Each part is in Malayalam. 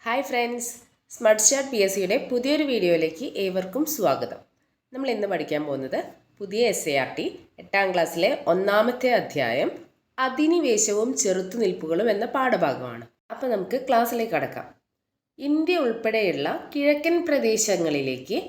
Hi friends, smart start P S സിയുടെ പുതിയൊരു വീഡിയോയിലേക്ക് ഏവർക്കും സ്വാഗതം. നമ്മൾ ഇന്ന് പഠിക്കാൻ പോകുന്നത് പുതിയ SART 8ാം ക്ലാസ്സിലെ ഒന്നാമത്തെ അധ്യായം അധിനിവേശവും ചെറുത്തുനിൽപ്പുകളും എന്ന പാഠഭാഗമാണ്. അപ്പോൾ നമുക്ക് ക്ലാസ്സിലേക്ക് കടക്കാം. ഇന്ത്യ ഉൾപ്പെടെയുള്ള കിഴക്കൻ പ്രദേശങ്ങളിലേക്ക്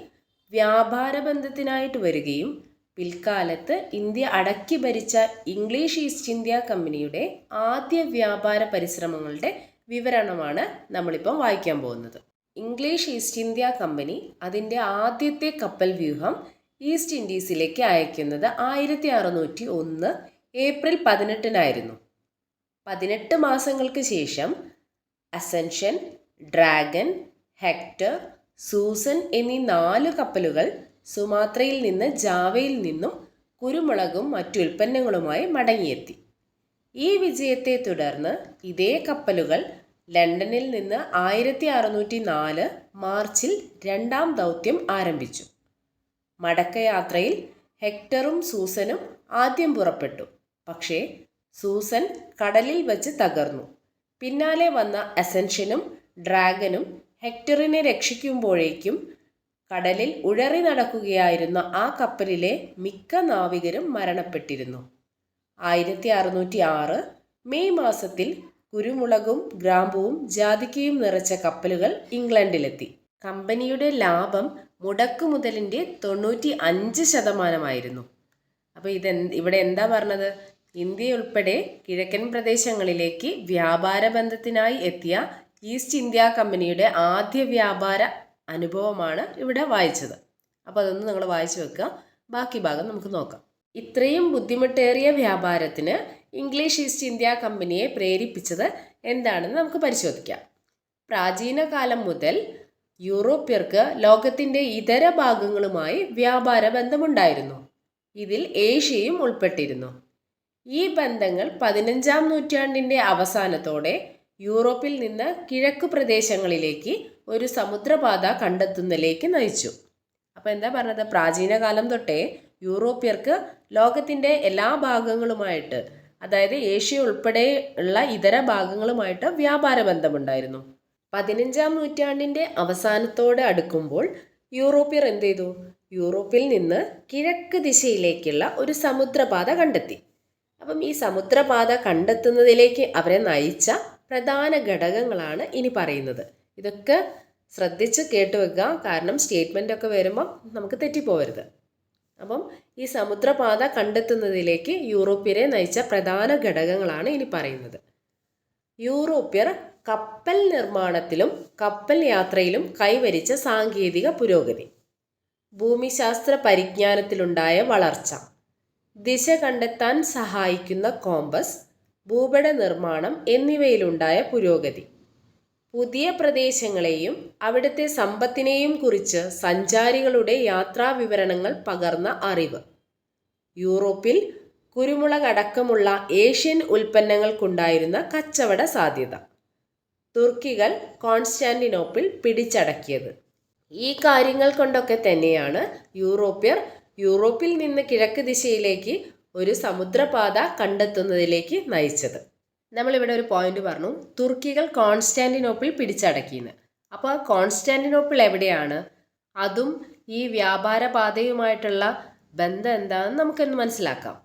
വ്യാപാര ബന്ധത്തിനായിട്ട് വരികയും പിൽക്കാലത്ത് ഇന്ത്യ അടക്കി ഭരിച്ച ഇംഗ്ലീഷ് ഈസ്റ്റ് ഇന്ത്യ കമ്പനിയുടെ ആദ്യ വ്യാപാര പരിശ്രമങ്ങളുടെ വിവരണമാണ് നമ്മളിപ്പം വായിക്കാൻ പോകുന്നത്. ഇംഗ്ലീഷ് ഈസ്റ്റ് ഇന്ത്യ കമ്പനി അതിൻ്റെ ആദ്യത്തെ കപ്പൽ വ്യൂഹം ഈസ്റ്റ് ഇൻഡീസിലേക്ക് അയക്കുന്നത് 1601 ഏപ്രിൽ 18-നായിരുന്നു. 18 മാസങ്ങൾക്ക് ശേഷം അസെൻഷൻ, ഡ്രാഗൺ, ഹെക്ടർ, സൂസൻ എന്നീ 4 കപ്പലുകൾ സുമാത്രയിൽ നിന്ന് ജാവയിൽ നിന്നും കുരുമുളകും മറ്റുൽപ്പന്നങ്ങളുമായി മടങ്ങിയെത്തി. ഈ വിജയത്തെ തുടർന്ന് ഇതേ കപ്പലുകൾ ലണ്ടനിൽ നിന്ന് 1604 മാർച്ചിൽ 2ാം ദൗത്യം ആരംഭിച്ചു. മടക്കയാത്രയിൽ ഹെക്ടറും സൂസനും ആദ്യം പുറപ്പെട്ടു. പക്ഷേ സൂസൻ കടലിൽ വച്ച് തകർന്നു. പിന്നാലെ വന്ന അസെൻഷനും ഡ്രാഗനും ഹെക്ടറിനെ രക്ഷിക്കുമ്പോഴേക്കും കടലിൽ ഉഴറി നടക്കുകയായിരുന്ന ആ കപ്പലിലെ മിക്ക നാവികരും മരണപ്പെട്ടിരുന്നു. 1606 മെയ് മാസത്തിൽ കുരുമുളകും ഗ്രാമ്പുവും ജാതിക്കയും നിറച്ച കപ്പലുകൾ ഇംഗ്ലണ്ടിലെത്തി. കമ്പനിയുടെ ലാഭം മുടക്കുമുതലിൻ്റെ 95%. അപ്പോൾ ഇവിടെ എന്താ പറഞ്ഞത്? ഇന്ത്യ ഉൾപ്പെടെ കിഴക്കൻ പ്രദേശങ്ങളിലേക്ക് വ്യാപാര ബന്ധത്തിനായി എത്തിയ ഈസ്റ്റ് ഇന്ത്യ കമ്പനിയുടെ ആദ്യ വ്യാപാര അനുഭവമാണ് ഇവിടെ വായിച്ചത്. അപ്പോൾ അതൊന്ന് നിങ്ങൾ വായിച്ചു വെക്കുക. ബാക്കി ഭാഗം നമുക്ക് നോക്കാം. ഇത്രയും ബുദ്ധിമുട്ടേറിയ വ്യാപാരത്തിന് ഇംഗ്ലീഷ് ഈസ്റ്റ് ഇന്ത്യ കമ്പനിയെ പ്രേരിപ്പിച്ചത് എന്താണെന്ന് നമുക്ക് പരിശോധിക്കാം. പ്രാചീന കാലം മുതൽ യൂറോപ്യർക്ക് ലോകത്തിൻ്റെ ഇതര ഭാഗങ്ങളുമായി വ്യാപാര ബന്ധമുണ്ടായിരുന്നു. ഇതിൽ ഏഷ്യയും ഉൾപ്പെട്ടിരുന്നു. ഈ ബന്ധങ്ങൾ 15-ാം നൂറ്റാണ്ടിൻ്റെ അവസാനത്തോടെ യൂറോപ്പിൽ നിന്ന് കിഴക്ക് പ്രദേശങ്ങളിലേക്ക് ഒരു സമുദ്രപാത കണ്ടെത്തുന്നതിലേക്ക് നയിച്ചു. അപ്പോൾ എന്താ പറഞ്ഞത്? പ്രാചീന കാലം തൊട്ടേ യൂറോപ്യർക്ക് ലോകത്തിൻ്റെ എല്ലാ ഭാഗങ്ങളുമായിട്ട്, അതായത് ഏഷ്യ ഉൾപ്പെടെ ഉള്ള ഇതര ഭാഗങ്ങളുമായിട്ട് വ്യാപാര ബന്ധമുണ്ടായിരുന്നു. 15-ാം നൂറ്റാണ്ടിൻ്റെ അവസാനത്തോടെ അടുക്കുമ്പോൾ യൂറോപ്യർ എന്ത് ചെയ്തു? യൂറോപ്പിൽ നിന്ന് കിഴക്ക് ദിശയിലേക്കുള്ള ഒരു സമുദ്രപാത കണ്ടെത്തി. അപ്പം ഈ സമുദ്രപാത കണ്ടെത്തുന്നതിലേക്ക് അവരെ നയിച്ച പ്രധാന ഘടകങ്ങളാണ് ഇനി പറയുന്നത്. ഇതൊക്കെ ശ്രദ്ധിച്ച് കേട്ടുവെക്കുക, കാരണം സ്റ്റേറ്റ്മെൻ്റ് ഒക്കെ വരുമ്പം നമുക്ക് തെറ്റിപ്പോവരുത്. അപ്പം ഈ സമുദ്രപാത കണ്ടെത്തുന്നതിലേക്ക് യൂറോപ്യരെ നയിച്ച പ്രധാന ഘടകങ്ങളാണ് ഇനി പറയുന്നത്. യൂറോപ്യർ കപ്പൽ നിർമ്മാണത്തിലും കപ്പൽ യാത്രയിലും കൈവരിച്ച സാങ്കേതിക പുരോഗതി, ഭൂമിശാസ്ത്ര പരിജ്ഞാനത്തിലുണ്ടായ വളർച്ച, ദിശ കണ്ടെത്താൻ സഹായിക്കുന്ന കോമ്പസ്, ഭൂപട നിർമ്മാണം എന്നിവയിലുണ്ടായ പുരോഗതി, പുതിയ പ്രദേശങ്ങളെയും അവിടുത്തെ സമ്പത്തിനെയും കുറിച്ച് സഞ്ചാരികളുടെ യാത്രാ വിവരണങ്ങൾ പകർന്ന അറിവ്, യൂറോപ്പിൽ കുരുമുളകടക്കമുള്ള ഏഷ്യൻ ഉൽപ്പന്നങ്ങൾക്കുണ്ടായിരുന്ന കച്ചവട സാധ്യത, തുർക്കികൾ കോൺസ്റ്റാന്റിനോപ്പിൾ പിടിച്ചടക്കിയത്. ഈ കാര്യങ്ങൾ കൊണ്ടൊക്കെ തന്നെയാണ് യൂറോപ്യർ യൂറോപ്പിൽ നിന്ന് കിഴക്ക് ദിശയിലേക്ക് ഒരു സമുദ്രപാത കണ്ടെത്തുന്നതിലേക്ക് നയിച്ചത്. നമ്മളിവിടെ ഒരു പോയിന്റ് പറഞ്ഞു, തുർക്കികൾ കോൺസ്റ്റാന്റിനോപ്പിൾ പിടിച്ചടക്കിയെന്ന്. അപ്പോൾ ആ കോൺസ്റ്റാന്റിനോപ്പിൾ എവിടെയാണ്? അതും ഈ വ്യാപാര പാതയുമായിട്ടുള്ള ബന്ധം എന്താണെന്ന് നമുക്കൊന്ന് മനസ്സിലാക്കാം.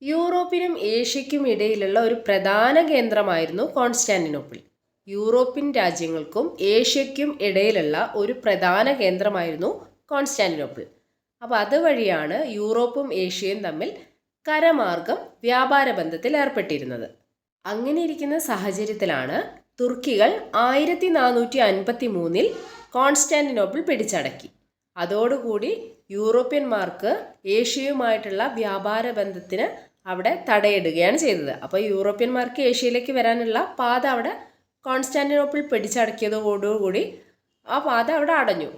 യൂറോപ്പിനും ഏഷ്യയ്ക്കും ഇടയിലുള്ള ഒരു പ്രധാന കേന്ദ്രമായിരുന്നു കോൺസ്റ്റാന്റിനോപ്പിൾ. യൂറോപ്യൻ രാജ്യങ്ങൾക്കും ഏഷ്യയ്ക്കും ഇടയിലുള്ള ഒരു പ്രധാന കേന്ദ്രമായിരുന്നു കോൺസ്റ്റാന്റിനോപ്പിൾ. അപ്പോൾ അതുവഴിയാണ് യൂറോപ്പും ഏഷ്യയും തമ്മിൽ കരമാർഗം വ്യാപാര ബന്ധത്തിൽ ഏർപ്പെട്ടിരുന്നത്. അങ്ങനെ ഇരിക്കുന്ന സാഹചര്യത്തിലാണ് തുർക്കികൾ 1453 കോൺസ്റ്റാന്റിനോപ്പിൾ പിടിച്ചടക്കി. അതോടുകൂടി യൂറോപ്യന്മാർക്ക് ഏഷ്യയുമായിട്ടുള്ള വ്യാപാര ബന്ധത്തിന് അവിടെ തടയിടുകയാണ് ചെയ്തത്. അപ്പോൾ യൂറോപ്യന്മാർക്ക് ഏഷ്യയിലേക്ക് വരാനുള്ള പാത അവിടെ കോൺസ്റ്റാന്റിനോപ്പിൾ പിടിച്ചടക്കിയതോടുകൂടി ആ പാത അവിടെ അടഞ്ഞു.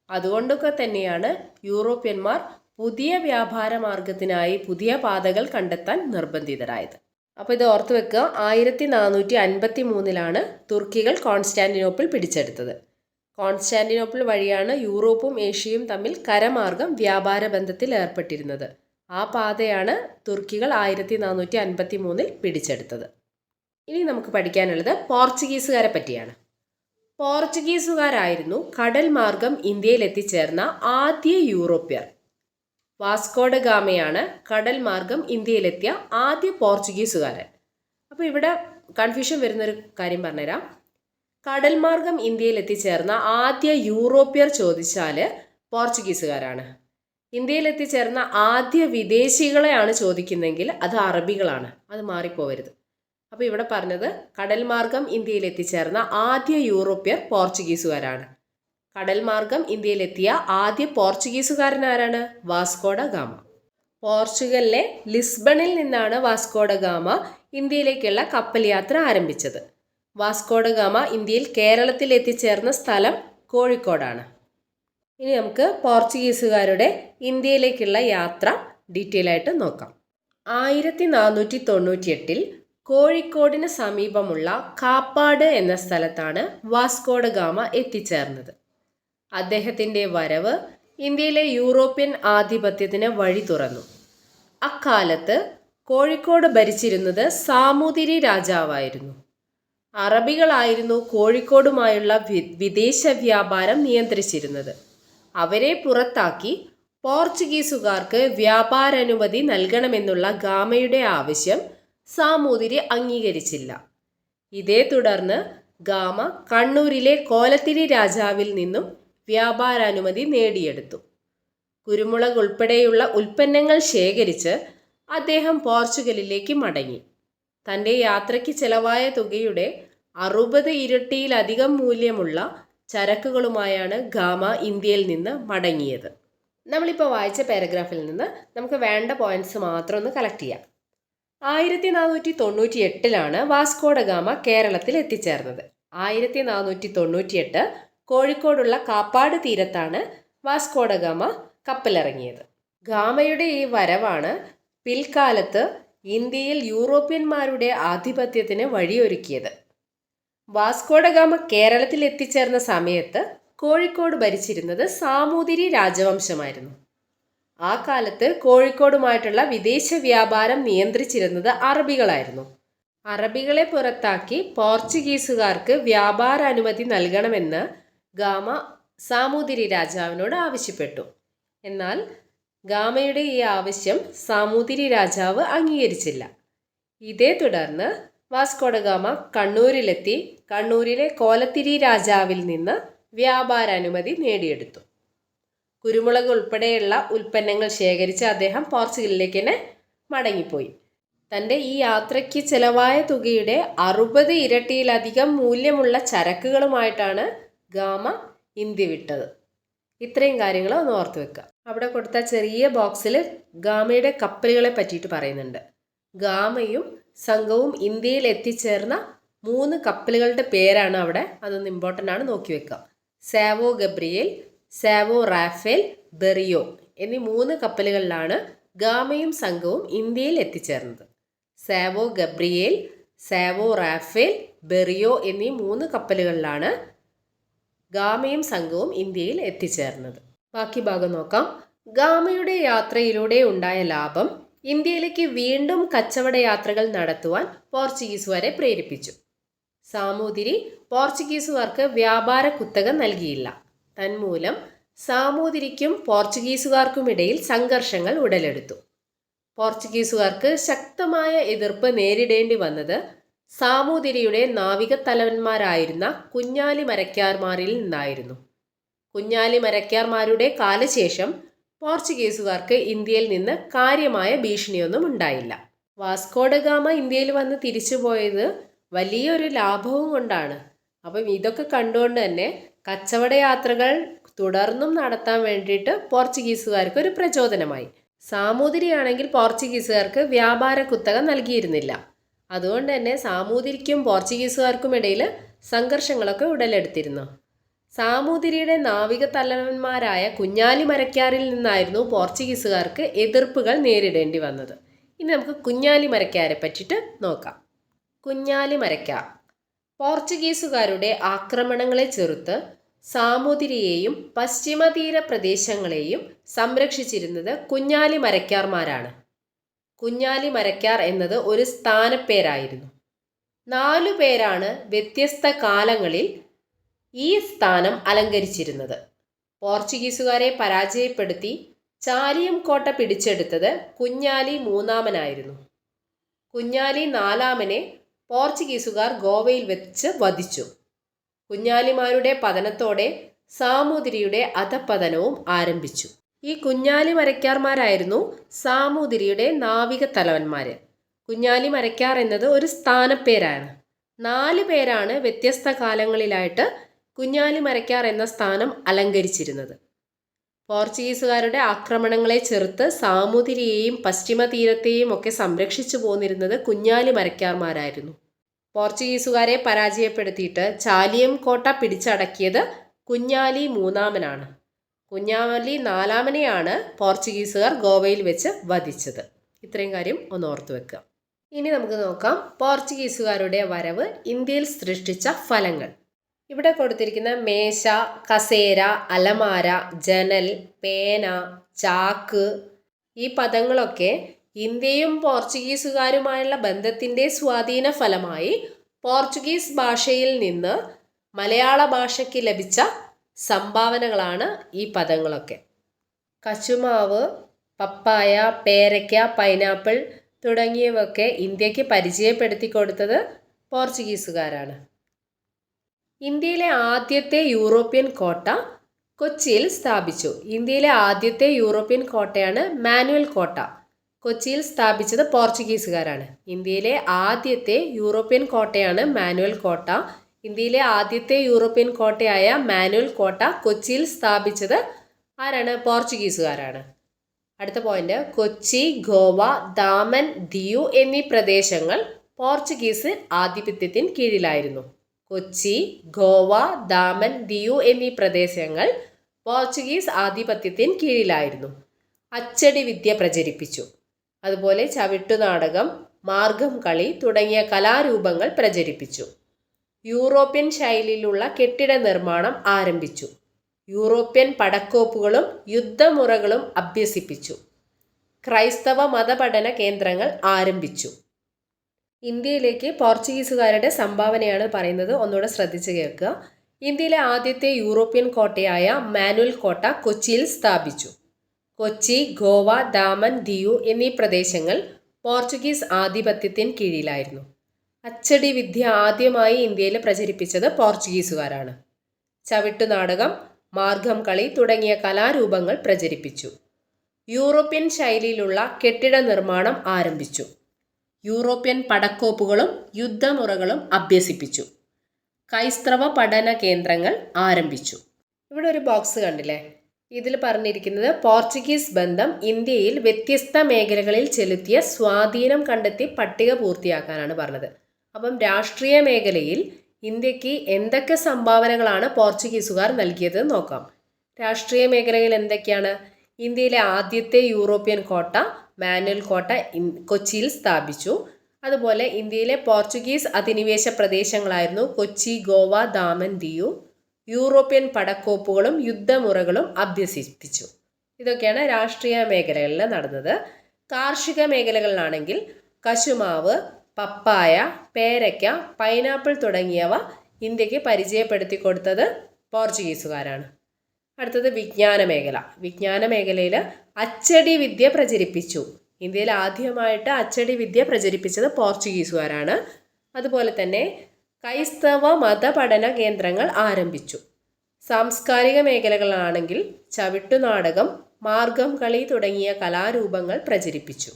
അതുകൊണ്ടൊക്കെ തന്നെയാണ് യൂറോപ്യന്മാർ പുതിയ വ്യാപാര മാർഗത്തിനായി പുതിയ പാതകൾ കണ്ടെത്താൻ നിർബന്ധിതരായത്. അപ്പോൾ ഇത് ഓർത്ത് വെക്കുക. 1453 തുർക്കികൾ കോൺസ്റ്റാന്റിനോപ്പിൾ പിടിച്ചെടുത്തത്. കോൺസ്റ്റാന്റിനോപ്പിൾ വഴിയാണ് യൂറോപ്പും ഏഷ്യയും തമ്മിൽ കരമാർഗം വ്യാപാര ബന്ധത്തിൽ ഏർപ്പെട്ടിരുന്നത്. ആ പാതയാണ് തുർക്കികൾ 1453 പിടിച്ചെടുത്തത്. ഇനി നമുക്ക് പഠിക്കാനുള്ളത് പോർച്ചുഗീസുകാരെ പറ്റിയാണ്. പോർച്ചുഗീസുകാരായിരുന്നു കടൽ മാർഗം ഇന്ത്യയിൽ എത്തിച്ചേർന്ന ആദ്യ യൂറോപ്യർ. വാസ്കോഡ ഗാമയാണ് കടൽ മാർഗം ഇന്ത്യയിലെത്തിയ ആദ്യ പോർച്ചുഗീസുകാരൻ. അപ്പോൾ ഇവിടെ കൺഫ്യൂഷൻ വരുന്നൊരു കാര്യം പറഞ്ഞുതരാം. കടൽ മാർഗം ഇന്ത്യയിൽ എത്തിച്ചേർന്ന ആദ്യ യൂറോപ്യർ ചോദിച്ചാൽ പോർച്ചുഗീസുകാരാണ്. ഇന്ത്യയിൽ എത്തിച്ചേർന്ന ആദ്യ വിദേശികളെയാണ് ചോദിക്കുന്നതെങ്കിൽ അത് അറബികളാണ്. അത് മാറിപ്പോവരുത്. അപ്പോൾ ഇവിടെ പറഞ്ഞത് കടൽ മാർഗം ഇന്ത്യയിൽ എത്തിച്ചേർന്ന ആദ്യ യൂറോപ്യർ പോർച്ചുഗീസുകാരാണ്. കടൽ മാർഗം ഇന്ത്യയിലെത്തിയ ആദ്യ പോർച്ചുഗീസുകാരൻ ആരാണ്? Vasco da gamma. പോർച്ചുഗലിലെ ലിസ്ബണിൽ നിന്നാണ് വാസ്കോഡ ഗാമ ഇന്ത്യയിലേക്കുള്ള കപ്പൽ യാത്ര ആരംഭിച്ചത്. വാസ്കോഡ ഗാമ ഇന്ത്യയിൽ കേരളത്തിൽ എത്തിച്ചേർന്ന സ്ഥലം കോഴിക്കോടാണ്. ഇനി നമുക്ക് പോർച്ചുഗീസുകാരുടെ ഇന്ത്യയിലേക്കുള്ള യാത്ര ഡീറ്റെയിൽ ആയിട്ട് നോക്കാം. 1498 കോഴിക്കോടിന് സമീപമുള്ള കാപ്പാട് എന്ന സ്ഥലത്താണ് വാസ്കോഡ ഗാമ എത്തിച്ചേർന്നത്. അദ്ദേഹത്തിൻ്റെ വരവ് ഇന്ത്യയിലെ യൂറോപ്യൻ ആധിപത്യത്തിന് വഴി തുറന്നു. അക്കാലത്ത് കോഴിക്കോട് ഭരിച്ചിരുന്നത് സാമൂതിരി രാജാവായിരുന്നു. അറബികളായിരുന്നു കോഴിക്കോടുമായുള്ള വിദേശ വ്യാപാരം നിയന്ത്രിച്ചിരുന്നത്. അവരെ പുറത്താക്കി പോർച്ചുഗീസുകാർക്ക് വ്യാപാരാനുമതി നൽകണമെന്നുള്ള ഗാമയുടെ ആവശ്യം സാമൂതിരി അംഗീകരിച്ചില്ല. ഇതേ തുടർന്ന് ഗാമ കണ്ണൂരിലെ കോലത്തിരി രാജാവിൽ നിന്നും വ്യാപാരാനുമതി നേടിയെടുത്തു. കുരുമുളക് ഉൾപ്പെടെയുള്ള ഉൽപ്പന്നങ്ങൾ ശേഖരിച്ച് അദ്ദേഹം പോർച്ചുഗലിലേക്ക് മടങ്ങി. തൻ്റെ യാത്രയ്ക്ക് ചെലവായ തുകയുടെ 60 ഇരട്ടിയിലധികം മൂല്യമുള്ള ചരക്കുകളുമായാണ് ഗാമ ഇന്ത്യയിൽ നിന്ന് മടങ്ങിയത്. നമ്മളിപ്പോൾ വായിച്ച പാരഗ്രാഫിൽ നിന്ന് നമുക്ക് വേണ്ട പോയിന്റ്സ് മാത്രം ഒന്ന് കളക്ട് ചെയ്യാം. 1498 വാസ്കോഡ ഗാമ കേരളത്തിൽ എത്തിച്ചേർന്നത്. 1498 കോഴിക്കോടുള്ള കാപ്പാട് തീരത്താണ് വാസ്കോഡ ഗാമ കപ്പലിറങ്ങിയത്. ഗാമയുടെ ഈ വരവാണ് പിൽക്കാലത്ത് ഇന്ത്യയിൽ യൂറോപ്യന്മാരുടെ ആധിപത്യത്തിന് വഴിയൊരുക്കിയത്. വാസ്കോഡ ഗാമ കേരളത്തിൽ എത്തിച്ചേർന്ന സമയത്ത് കോഴിക്കോട് ഭരിച്ചിരുന്നത് സാമൂതിരി രാജവംശമായിരുന്നു. ആ കാലത്ത് കോഴിക്കോടുമായിട്ടുള്ള വിദേശ വ്യാപാരം നിയന്ത്രിച്ചിരുന്നത് അറബികളായിരുന്നു. അറബികളെ പുറത്താക്കി പോർച്ചുഗീസുകാർക്ക് വ്യാപാരാനുമതി നൽകണമെന്ന് ഗാമ സാമൂതിരി രാജാവിനോട് ആവശ്യപ്പെട്ടു. എന്നാൽ ഗാമയുടെ ഈ ആവശ്യം സാമൂതിരി രാജാവ് അംഗീകരിച്ചില്ല. ഇതേ തുടർന്ന് വാസ്കോഡ ഗാമ കണ്ണൂരിലെത്തി കണ്ണൂരിലെ കോലത്തിരി രാജാവിൽ നിന്ന് വ്യാപാരാനുമതി നേടിയെടുത്തു. കുരുമുളക് ഉൾപ്പെടെയുള്ള ഉൽപ്പന്നങ്ങൾ ശേഖരിച്ച് അദ്ദേഹം പോർച്ചുഗലിലേക്ക് തന്നെ മടങ്ങിപ്പോയി. തൻ്റെ ഈ യാത്രയ്ക്ക് ചെലവായ തുകയുടെ 60 ഇരട്ടിയിലധികം മൂല്യമുള്ള ചരക്കുകളുമായിട്ടാണ് ഗാമ ഇന്ത്യ വിട്ടത്. ഇത്രയും കാര്യങ്ങൾ ഒന്ന് ഓർത്ത് വെക്കുക. അവിടെ കൊടുത്ത ചെറിയ ബോക്സിൽ ഗാമയുടെ കപ്പലുകളെ പറ്റിയിട്ട് പറയുന്നുണ്ട്. ഗാമയും സംഘവും ഇന്ത്യയിൽ എത്തിച്ചേർന്ന 3 കപ്പലുകളുടെ പേരാണ് അവിടെ. അതൊന്ന് ഇമ്പോർട്ടൻ്റ് ആണ്, നോക്കി വെക്കുക. Sao Gabriel, Sao Rafael, Berrio എന്നീ 3 കപ്പലുകളിലാണ് ഗാമയും സംഘവും ഇന്ത്യയിൽ എത്തിച്ചേർന്നത്. Sao Gabriel, Sao Rafael, Berrio എന്നീ 3 കപ്പലുകളിലാണ് ഗാമയും സംഘവും ഇന്ത്യയിൽ എത്തിച്ചേർന്നത്. ബാക്കി ഭാഗം നോക്കാം. ഗാമയുടെ യാത്രയിലൂടെ ഉണ്ടായ ലാഭം ഇന്ത്യയിലേക്ക് വീണ്ടും കച്ചവട യാത്രകൾ നടത്തുവാൻ പോർച്ചുഗീസുകാരെ പ്രേരിപ്പിച്ചു. സാമൂതിരി പോർച്ചുഗീസുകാർക്ക് വ്യാപാര കുത്തക നൽകിയില്ല. തന്മൂലം സാമൂതിരിക്കും പോർച്ചുഗീസുകാർക്കുമിടയിൽ സംഘർഷങ്ങൾ ഉടലെടുത്തു. പോർച്ചുഗീസുകാർക്ക് ശക്തമായ എതിർപ്പ് നേരിടേണ്ടി വന്നത് സാമൂതിരിയുടെ നാവികത്തലവന്മാരായിരുന്ന കുഞ്ഞാലി മരക്കാർമാരിൽ നിന്നായിരുന്നു. കുഞ്ഞാലി മരക്കാർമാരുടെ കാലശേഷം പോർച്ചുഗീസുകാർക്ക് ഇന്ത്യയിൽ നിന്ന് കാര്യമായ ഭീഷണിയൊന്നും ഉണ്ടായില്ല. വാസ്കോഡ ഗാമ ഇന്ത്യയിൽ വന്ന് തിരിച്ചുപോയത് വലിയൊരു ലാഭവും കൊണ്ടാണ്. അപ്പം ഇതൊക്കെ കണ്ടുകൊണ്ട് തന്നെ കച്ചവട യാത്രകൾ തുടർന്നും നടത്താൻ വേണ്ടിയിട്ട് പോർച്ചുഗീസുകാർക്ക് ഒരു പ്രചോദനമായി. സാമൂതിരിയാണെങ്കിൽ പോർച്ചുഗീസുകാർക്ക് വ്യാപാര കുത്തക നൽകിയിരുന്നില്ല. അതുകൊണ്ട് തന്നെ സാമൂതിരിക്കും പോർച്ചുഗീസുകാർക്കും ഇടയിൽ സംഘർഷങ്ങളൊക്കെ ഉടലെടുത്തിരുന്നു. സാമൂതിരിയുടെ നാവിക തലവന്മാരായ കുഞ്ഞാലി മരക്കാരിൽ നിന്നായിരുന്നു പോർച്ചുഗീസുകാർക്ക് എതിർപ്പുകൾ നേരിടേണ്ടി വന്നത്. ഇനി നമുക്ക് കുഞ്ഞാലി മരക്കാരെ പറ്റിയിട്ട് നോക്കാം. കുഞ്ഞാലി മരക്കാർ പോർച്ചുഗീസുകാരുടെ ആക്രമണങ്ങളെ ചെറുത്ത് സാമൂതിരിയെയും പശ്ചിമതീര പ്രദേശങ്ങളെയും സംരക്ഷിച്ചിരുന്നത് കുഞ്ഞാലി മരക്കാർമാരാണ്. കുഞ്ഞാലി മരക്കാർ എന്നത് ഒരു സ്ഥാനപ്പേരായിരുന്നു. 4 പേരാണ് വ്യത്യസ്ത കാലങ്ങളിൽ ഈ സ്ഥാനം അലങ്കരിച്ചിരുന്നത്. പോർച്ചുഗീസുകാരെ പരാജയപ്പെടുത്തി ചാലിയം കോട്ട പിടിച്ചെടുത്തത് കുഞ്ഞാലി മൂന്നാമനായിരുന്നു. കുഞ്ഞാലി നാലാമനെ പോർച്ചുഗീസുകാർ ഗോവയിൽ വെച്ച് വധിച്ചു. കുഞ്ഞാലിമാരുടെ പതനത്തോടെ സാമൂതിരിയുടെ അധപ്പതനവും ആരംഭിച്ചു. ഈ കുഞ്ഞാലി മരയ്ക്കാർമാരായിരുന്നു സാമൂതിരിയുടെ നാവിക തലവന്മാർ. കുഞ്ഞാലി മരയ്ക്കാർ എന്നത് ഒരു സ്ഥാനപ്പേരാണ്. 4 പേരാണ് വ്യത്യസ്ത കാലങ്ങളിലായിട്ട് കുഞ്ഞാലി മരയ്ക്കാർ എന്ന സ്ഥാനം അലങ്കരിച്ചിരുന്നത്. പോർച്ചുഗീസുകാരുടെ ആക്രമണങ്ങളെ ചെറുത്ത് സാമൂതിരിയെയും പശ്ചിമ തീരത്തെയും ഒക്കെ സംരക്ഷിച്ചു പോന്നിരുന്നത് കുഞ്ഞാലി മരയ്ക്കാർമാരായിരുന്നു. പോർച്ചുഗീസുകാരെ പരാജയപ്പെടുത്തിയിട്ട് ചാലിയം കോട്ട പിടിച്ചടക്കിയത് കുഞ്ഞാലി മൂന്നാമനാണ്. കുഞ്ഞാലി നാലാമനെയാണ് പോർച്ചുഗീസുകാർ ഗോവയിൽ വെച്ച് വധിച്ചത്. ഇത്രയും കാര്യം ഒന്ന് ഓർത്തു വെക്കുക. ഇനി നമുക്ക് നോക്കാം പോർച്ചുഗീസുകാരുടെ വരവ് ഇന്ത്യയിൽ സൃഷ്ടിച്ച ഫലങ്ങൾ. ഇവിടെ കൊടുത്തിരിക്കുന്ന മേശ, കസേര, അലമാര, ജനൽ, പേന, ചാക്ക് ഈ പദങ്ങളൊക്കെ ഇന്ത്യയും പോർച്ചുഗീസുകാരുമായുള്ള ബന്ധത്തിൻ്റെ സ്വാധീന ഫലമായി പോർച്ചുഗീസ് ഭാഷയിൽ നിന്ന് മലയാള ഭാഷയ്ക്ക് ലഭിച്ച സംഭാവനകളാണ് ഈ പദങ്ങളൊക്കെ. കശുമാവ്, പപ്പായ, പേരയ്ക്ക, പൈനാപ്പിൾ തുടങ്ങിയവയൊക്കെ ഇന്ത്യക്ക് പരിചയപ്പെടുത്തി കൊടുത്തത് പോർച്ചുഗീസുകാരാണ്. ഇന്ത്യയിലെ ആദ്യത്തെ യൂറോപ്യൻ കോട്ട കൊച്ചിയിൽ സ്ഥാപിച്ചു. ഇന്ത്യയിലെ ആദ്യത്തെ യൂറോപ്യൻ കോട്ടയാണ് മാനുവൽ കോട്ട. കൊച്ചിയിൽ സ്ഥാപിച്ചത് പോർച്ചുഗീസുകാരാണ്. ഇന്ത്യയിലെ ആദ്യത്തെ യൂറോപ്യൻ കോട്ടയാണ് മാനുവൽ കോട്ട. ഇന്ത്യയിലെ ആദ്യത്തെ യൂറോപ്യൻ കോട്ടയായ മാനുവൽ കോട്ട കൊച്ചിയിൽ സ്ഥാപിച്ചത് ആരാണ്? പോർച്ചുഗീസുകാരാണ്. അടുത്ത പോയിന്റ്, കൊച്ചി, ഗോവ, ദാമൻ, ദിയു എന്നീ പ്രദേശങ്ങൾ പോർച്ചുഗീസ് ആധിപത്യത്തിന് കീഴിലായിരുന്നു. കൊച്ചി, ഗോവ, ദാമൻ, ദിയു എന്നീ പ്രദേശങ്ങൾ പോർച്ചുഗീസ് ആധിപത്യത്തിന് കീഴിലായിരുന്നു. അച്ചടി വിദ്യ പ്രചരിപ്പിച്ചു. അതുപോലെ ചവിട്ടുനാടകം, മാർഗം കളി തുടങ്ങിയ കലാരൂപങ്ങൾ പ്രചരിപ്പിച്ചു. യൂറോപ്യൻ ശൈലിയിലുള്ള കെട്ടിട നിർമ്മാണം ആരംഭിച്ചു. യൂറോപ്യൻ പടക്കോപ്പുകളും യുദ്ധമുറകളും അഭ്യസിപ്പിച്ചു. ക്രൈസ്തവ മതപഠന കേന്ദ്രങ്ങൾ ആരംഭിച്ചു. ഇന്ത്യയിലേക്ക് പോർച്ചുഗീസുകാരുടെ സംഭാവനയാണ് പറയുന്നത്. ഒന്നുകൂടെ ശ്രദ്ധിച്ച് കേൾക്കുക. ഇന്ത്യയിലെ ആദ്യത്തെ യൂറോപ്യൻ കോട്ടയായ മാനുവൽ കോട്ട കൊച്ചിയിൽ സ്ഥാപിച്ചു. കൊച്ചി, ഗോവ, ദാമൻ, ദിയു എന്നീ പ്രദേശങ്ങൾ പോർച്ചുഗീസ് ആധിപത്യത്തിന് കീഴിലായിരുന്നു. അച്ചടി വിദ്യ ആദ്യമായി ഇന്ത്യയിൽ പ്രചരിപ്പിച്ചത് പോർച്ചുഗീസുകാരാണ്. ചവിട്ടുനാടകം, മാർഗം കളി തുടങ്ങിയ കലാരൂപങ്ങൾ പ്രചരിപ്പിച്ചു. യൂറോപ്യൻ ശൈലിയിലുള്ള കെട്ടിട നിർമ്മാണം ആരംഭിച്ചു. യൂറോപ്യൻ പടക്കോപ്പുകളും യുദ്ധമുറകളും അഭ്യസിപ്പിച്ചു. ക്രൈസ്തവ പഠന കേന്ദ്രങ്ങൾ ആരംഭിച്ചു. ഇവിടെ ഒരു ബോക്സ് കണ്ടില്ലേ? ഇതിൽ പറഞ്ഞിരിക്കുന്നത് പോർച്ചുഗീസ് ബന്ധം ഇന്ത്യയിൽ വ്യത്യസ്ത മേഖലകളിൽ ചെലുത്തിയ സ്വാധീനം കണ്ടെത്തി പട്ടിക പൂർത്തിയാക്കാനാണ് പറഞ്ഞത്. അപ്പം രാഷ്ട്രീയ മേഖലയിൽ ഇന്ത്യക്ക് എന്തൊക്കെ സംഭാവനകളാണ് പോർച്ചുഗീസുകാർ നൽകിയത് നോക്കാം. രാഷ്ട്രീയ മേഖലയിൽ എന്തൊക്കെയാണ്? ഇന്ത്യയിലെ ആദ്യത്തെ യൂറോപ്യൻ കോട്ട മാനുവൽ കോട്ട കൊച്ചിയിൽ സ്ഥാപിച്ചു. അതുപോലെ ഇന്ത്യയിലെ പോർച്ചുഗീസ് അധിനിവേശ പ്രദേശങ്ങളായിരുന്നു കൊച്ചി, ഗോവ, ദാമൻ, ദിയു. യൂറോപ്യൻ പടക്കോപ്പുകളും യുദ്ധമുറകളും അഭ്യസിപ്പിച്ചു. ഇതൊക്കെയാണ് രാഷ്ട്രീയ മേഖലകളിൽ നടന്നത്. കാർഷിക മേഖലകളിലാണെങ്കിൽ കശുമാവ്, പപ്പായ, പേരയ്ക്ക, പൈനാപ്പിൾ തുടങ്ങിയവ ഇന്ത്യക്ക് പരിചയപ്പെടുത്തി കൊടുത്തത് പോർച്ചുഗീസുകാരാണ്. അടുത്തത് വിജ്ഞാന മേഖല. വിജ്ഞാന മേഖലയിൽ അച്ചടി വിദ്യ പ്രചരിപ്പിച്ചു. ഇന്ത്യയിൽ ആദ്യമായിട്ട് അച്ചടി വിദ്യ പ്രചരിപ്പിച്ചത് പോർച്ചുഗീസുകാരാണ്. അതുപോലെ തന്നെ ക്രൈസ്തവ മതപഠന കേന്ദ്രങ്ങൾ ആരംഭിച്ചു. സാംസ്കാരിക മേഖലകളാണെങ്കിൽ ചവിട്ടുനാടകം, മാർഗം കളി തുടങ്ങിയ കലാരൂപങ്ങൾ പ്രചരിപ്പിച്ചു.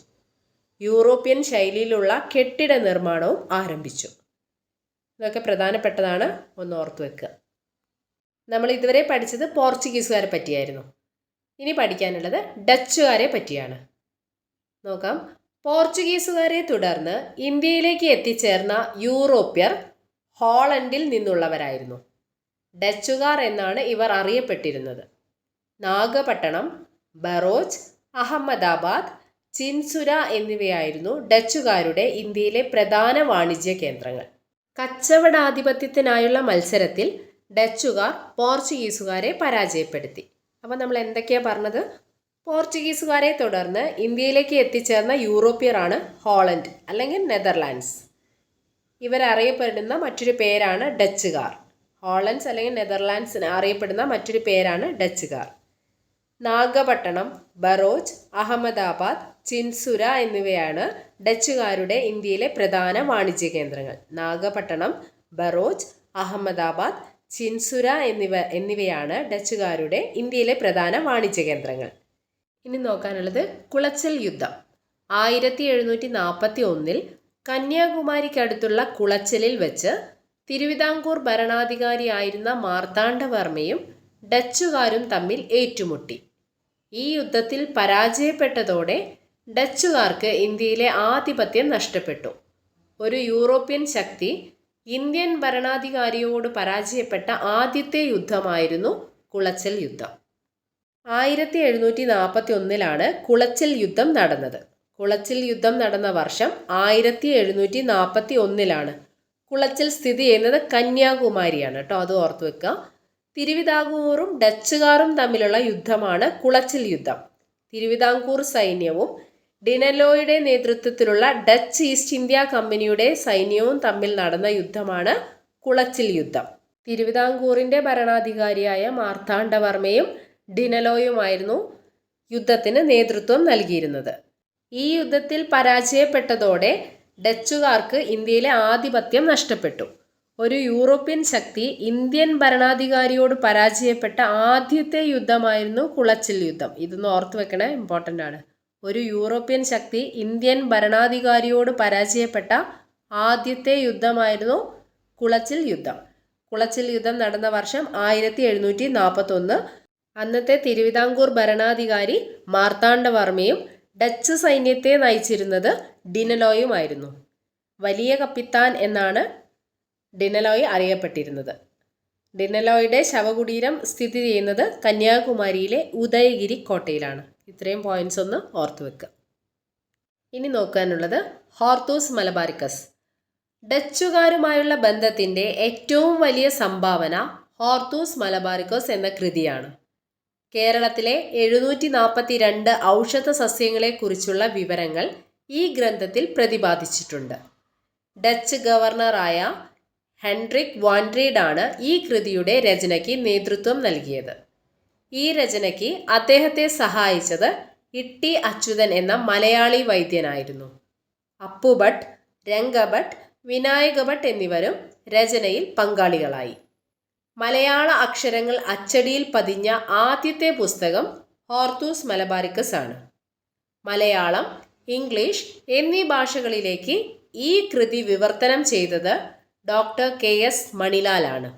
യൂറോപ്യൻ ശൈലിയിലുള്ള കെട്ടിട നിർമ്മാണവും ആരംഭിച്ചു. ഇതൊക്കെ പ്രധാനപ്പെട്ടതാണ്, ഒന്ന് ഓർത്തു വെക്കുക. നമ്മൾ ഇതുവരെ പഠിച്ചത് പോർച്ചുഗീസുകാരെ പറ്റിയായിരുന്നു. ഇനി പഠിക്കാനുള്ളത് ഡച്ചുകാരെ പറ്റിയാണ്. നോക്കാം. പോർച്ചുഗീസുകാരെ തുടർന്ന് ഇന്ത്യയിലേക്ക് എത്തിച്ചേർന്ന യൂറോപ്യർ ഹോളണ്ടിൽ നിന്നുള്ളവരായിരുന്നു. ഡച്ചുകാർ എന്നാണ് ഇവർ അറിയപ്പെട്ടിരുന്നത്. നാഗപട്ടണം, ബറോച്ച്, അഹമ്മദാബാദ്, ചിൻസുര എന്നിവയായിരുന്നു ഡച്ചുകാരുടെ ഇന്ത്യയിലെ പ്രധാന വാണിജ്യ കേന്ദ്രങ്ങൾ. കച്ചവടാധിപത്യത്തിനായുള്ള മത്സരത്തിൽ ഡച്ചുകാർ പോർച്ചുഗീസുകാരെ പരാജയപ്പെടുത്തി. അപ്പം നമ്മൾ എന്തൊക്കെയാണ് പറഞ്ഞത്? പോർച്ചുഗീസുകാരെ തുടർന്ന് ഇന്ത്യയിലേക്ക് എത്തിച്ചേർന്ന യൂറോപ്യരാണ് ഹോളണ്ട് അല്ലെങ്കിൽ നെതർലാൻഡ്സ്. ഇവരറിയപ്പെടുന്ന മറ്റൊരു പേരാണ് ഡച്ചുകാർ. ഹോളൻഡ്സ് അല്ലെങ്കിൽ നെതർലാൻഡ്സ് അറിയപ്പെടുന്ന മറ്റൊരു പേരാണ് ഡച്ചുകാർ. നാഗപട്ടണം, ബറോച്ച്, അഹമ്മദാബാദ്, ചിൻസുര എന്നിവയാണ് ഡച്ചുകാരുടെ ഇന്ത്യയിലെ പ്രധാന വാണിജ്യ കേന്ദ്രങ്ങൾ. നാഗപട്ടണം, ബറോച്ച്, അഹമ്മദാബാദ്, ചിൻസുര എന്നിവയാണ് ഡച്ചുകാരുടെ ഇന്ത്യയിലെ പ്രധാന വാണിജ്യ കേന്ദ്രങ്ങൾ. ഇനി നോക്കാനുള്ളത് കുളച്ചൽ യുദ്ധം. 1741 കന്യാകുമാരിക്കടുത്തുള്ള കുളച്ചലിൽ വെച്ച് തിരുവിതാംകൂർ ഭരണാധികാരിയായിരുന്ന മാർത്താണ്ഡവർമ്മയും ഡച്ചുകാരും തമ്മിൽ ഏറ്റുമുട്ടി. ഈ യുദ്ധത്തിൽ പരാജയപ്പെട്ടതോടെ ഡച്ചുകാർക്ക് ഇന്ത്യയിലെ ആധിപത്യം നഷ്ടപ്പെട്ടു. ഒരു യൂറോപ്യൻ ശക്തി ഇന്ത്യൻ ഭരണാധികാരിയോട് പരാജയപ്പെട്ട ആദ്യത്തെ യുദ്ധമായിരുന്നു കുളച്ചൽ യുദ്ധം. 1741 കുളച്ചൽ യുദ്ധം നടന്നത്. കുളച്ചൽ യുദ്ധം നടന്ന വർഷം 1741. കുളച്ചൽ സ്ഥിതി ചെയ്യുന്നത് കന്യാകുമാരിയാണ് കേട്ടോ, അത് ഓർത്തു വെക്കുക. തിരുവിതാംകൂറും ഡച്ചുകാരും തമ്മിലുള്ള യുദ്ധമാണ് കുളച്ചൽ യുദ്ധം. തിരുവിതാംകൂർ സൈന്യവും ഡിനലോയുടെ നേതൃത്വത്തിലുള്ള ഡച്ച് ഈസ്റ്റ് ഇന്ത്യ കമ്പനിയുടെ സൈന്യവും തമ്മിൽ നടന്ന യുദ്ധമാണ് കുളച്ചൽ യുദ്ധം. തിരുവിതാംകൂറിൻ്റെ ഭരണാധികാരിയായ മാർത്താണ്ഡവർമ്മയും ഡിനലോയുമായിരുന്നു യുദ്ധത്തിന് നേതൃത്വം നൽകിയിരുന്നത്. ഈ യുദ്ധത്തിൽ പരാജയപ്പെട്ടതോടെ ഡച്ചുകാർക്ക് ഇന്ത്യയിലെ ആധിപത്യം നഷ്ടപ്പെട്ടു. ഒരു യൂറോപ്യൻ ശക്തി ഇന്ത്യൻ ഭരണാധികാരിയോട് പരാജയപ്പെട്ട ആദ്യത്തെ യുദ്ധമായിരുന്നു കുളച്ചൽ യുദ്ധം. ഇതൊന്ന് ഓർത്തു വെക്കണേ, ഇമ്പോർട്ടൻ്റ് ആണ്. ഒരു യൂറോപ്യൻ ശക്തി ഇന്ത്യൻ ഭരണാധികാരിയോട് പരാജയപ്പെട്ട ആദ്യത്തെ യുദ്ധമായിരുന്നു കുളച്ചൽ യുദ്ധം. കുളച്ചൽ യുദ്ധം നടന്ന വർഷം 1741. അന്നത്തെ തിരുവിതാംകൂർ ഭരണാധികാരി മാർത്താണ്ഡവർമ്മയും ഡച്ച് സൈന്യത്തെ നയിച്ചിരുന്നത് ഡിനലോയുമായിരുന്നു. വലിയ കപ്പിത്താൻ എന്നാണ് ഡിനലോയ് അറിയപ്പെട്ടിരുന്നത്. ഡിനലോയുടെ ശവകുടീരം സ്ഥിതി ചെയ്യുന്നത് കന്യാകുമാരിയിലെ ഉദയഗിരി കോട്ടയിലാണ്. ഇത്രയും പോയിന്റ്സ് ഒന്ന് ഓർത്തു വെക്കുക. ഇനി നോക്കാനുള്ളത് ഹോർത്തൂസ് മലബാറിക്കസ്. ഡച്ചുകാരുമായുള്ള ബന്ധത്തിൻ്റെ ഏറ്റവും വലിയ സംഭാവന ഹോർത്തൂസ് മലബാറിക്കസ് എന്ന കൃതിയാണ്. കേരളത്തിലെ 742 ഔഷധ സസ്യങ്ങളെക്കുറിച്ചുള്ള വിവരങ്ങൾ ഈ ഗ്രന്ഥത്തിൽ പ്രതിപാദിച്ചിട്ടുണ്ട്. ഡച്ച് ഗവർണറായ ഹെൻറിക് വാൻഡ്രീഡ് ആണ് ഈ കൃതിയുടെ രചനയ്ക്ക് നേതൃത്വം നൽകിയത്. ഈ രചനയ്ക്ക് അദ്ദേഹത്തെ സഹായിച്ചത് ഇട്ടി അച്യുതൻ എന്ന മലയാളി വൈദ്യനായിരുന്നു. അപ്പുഭട്ട്, രംഗഭട്ട്, വിനായകഭട്ട് എന്നിവരും രചനയിൽ പങ്കാളികളായി. മലയാള അക്ഷരങ്ങൾ അച്ചടിയിൽ പതിഞ്ഞ ആദ്യത്തെ പുസ്തകം ഹോർത്തൂസ് മലബാറിക്കസ് ആണ്. മലയാളം, ഇംഗ്ലീഷ് എന്നീ ഭാഷകളിലേക്ക് ഈ കൃതി വിവർത്തനം ചെയ്തത് ഡോക്ടർ KS മണിലാലാണ്.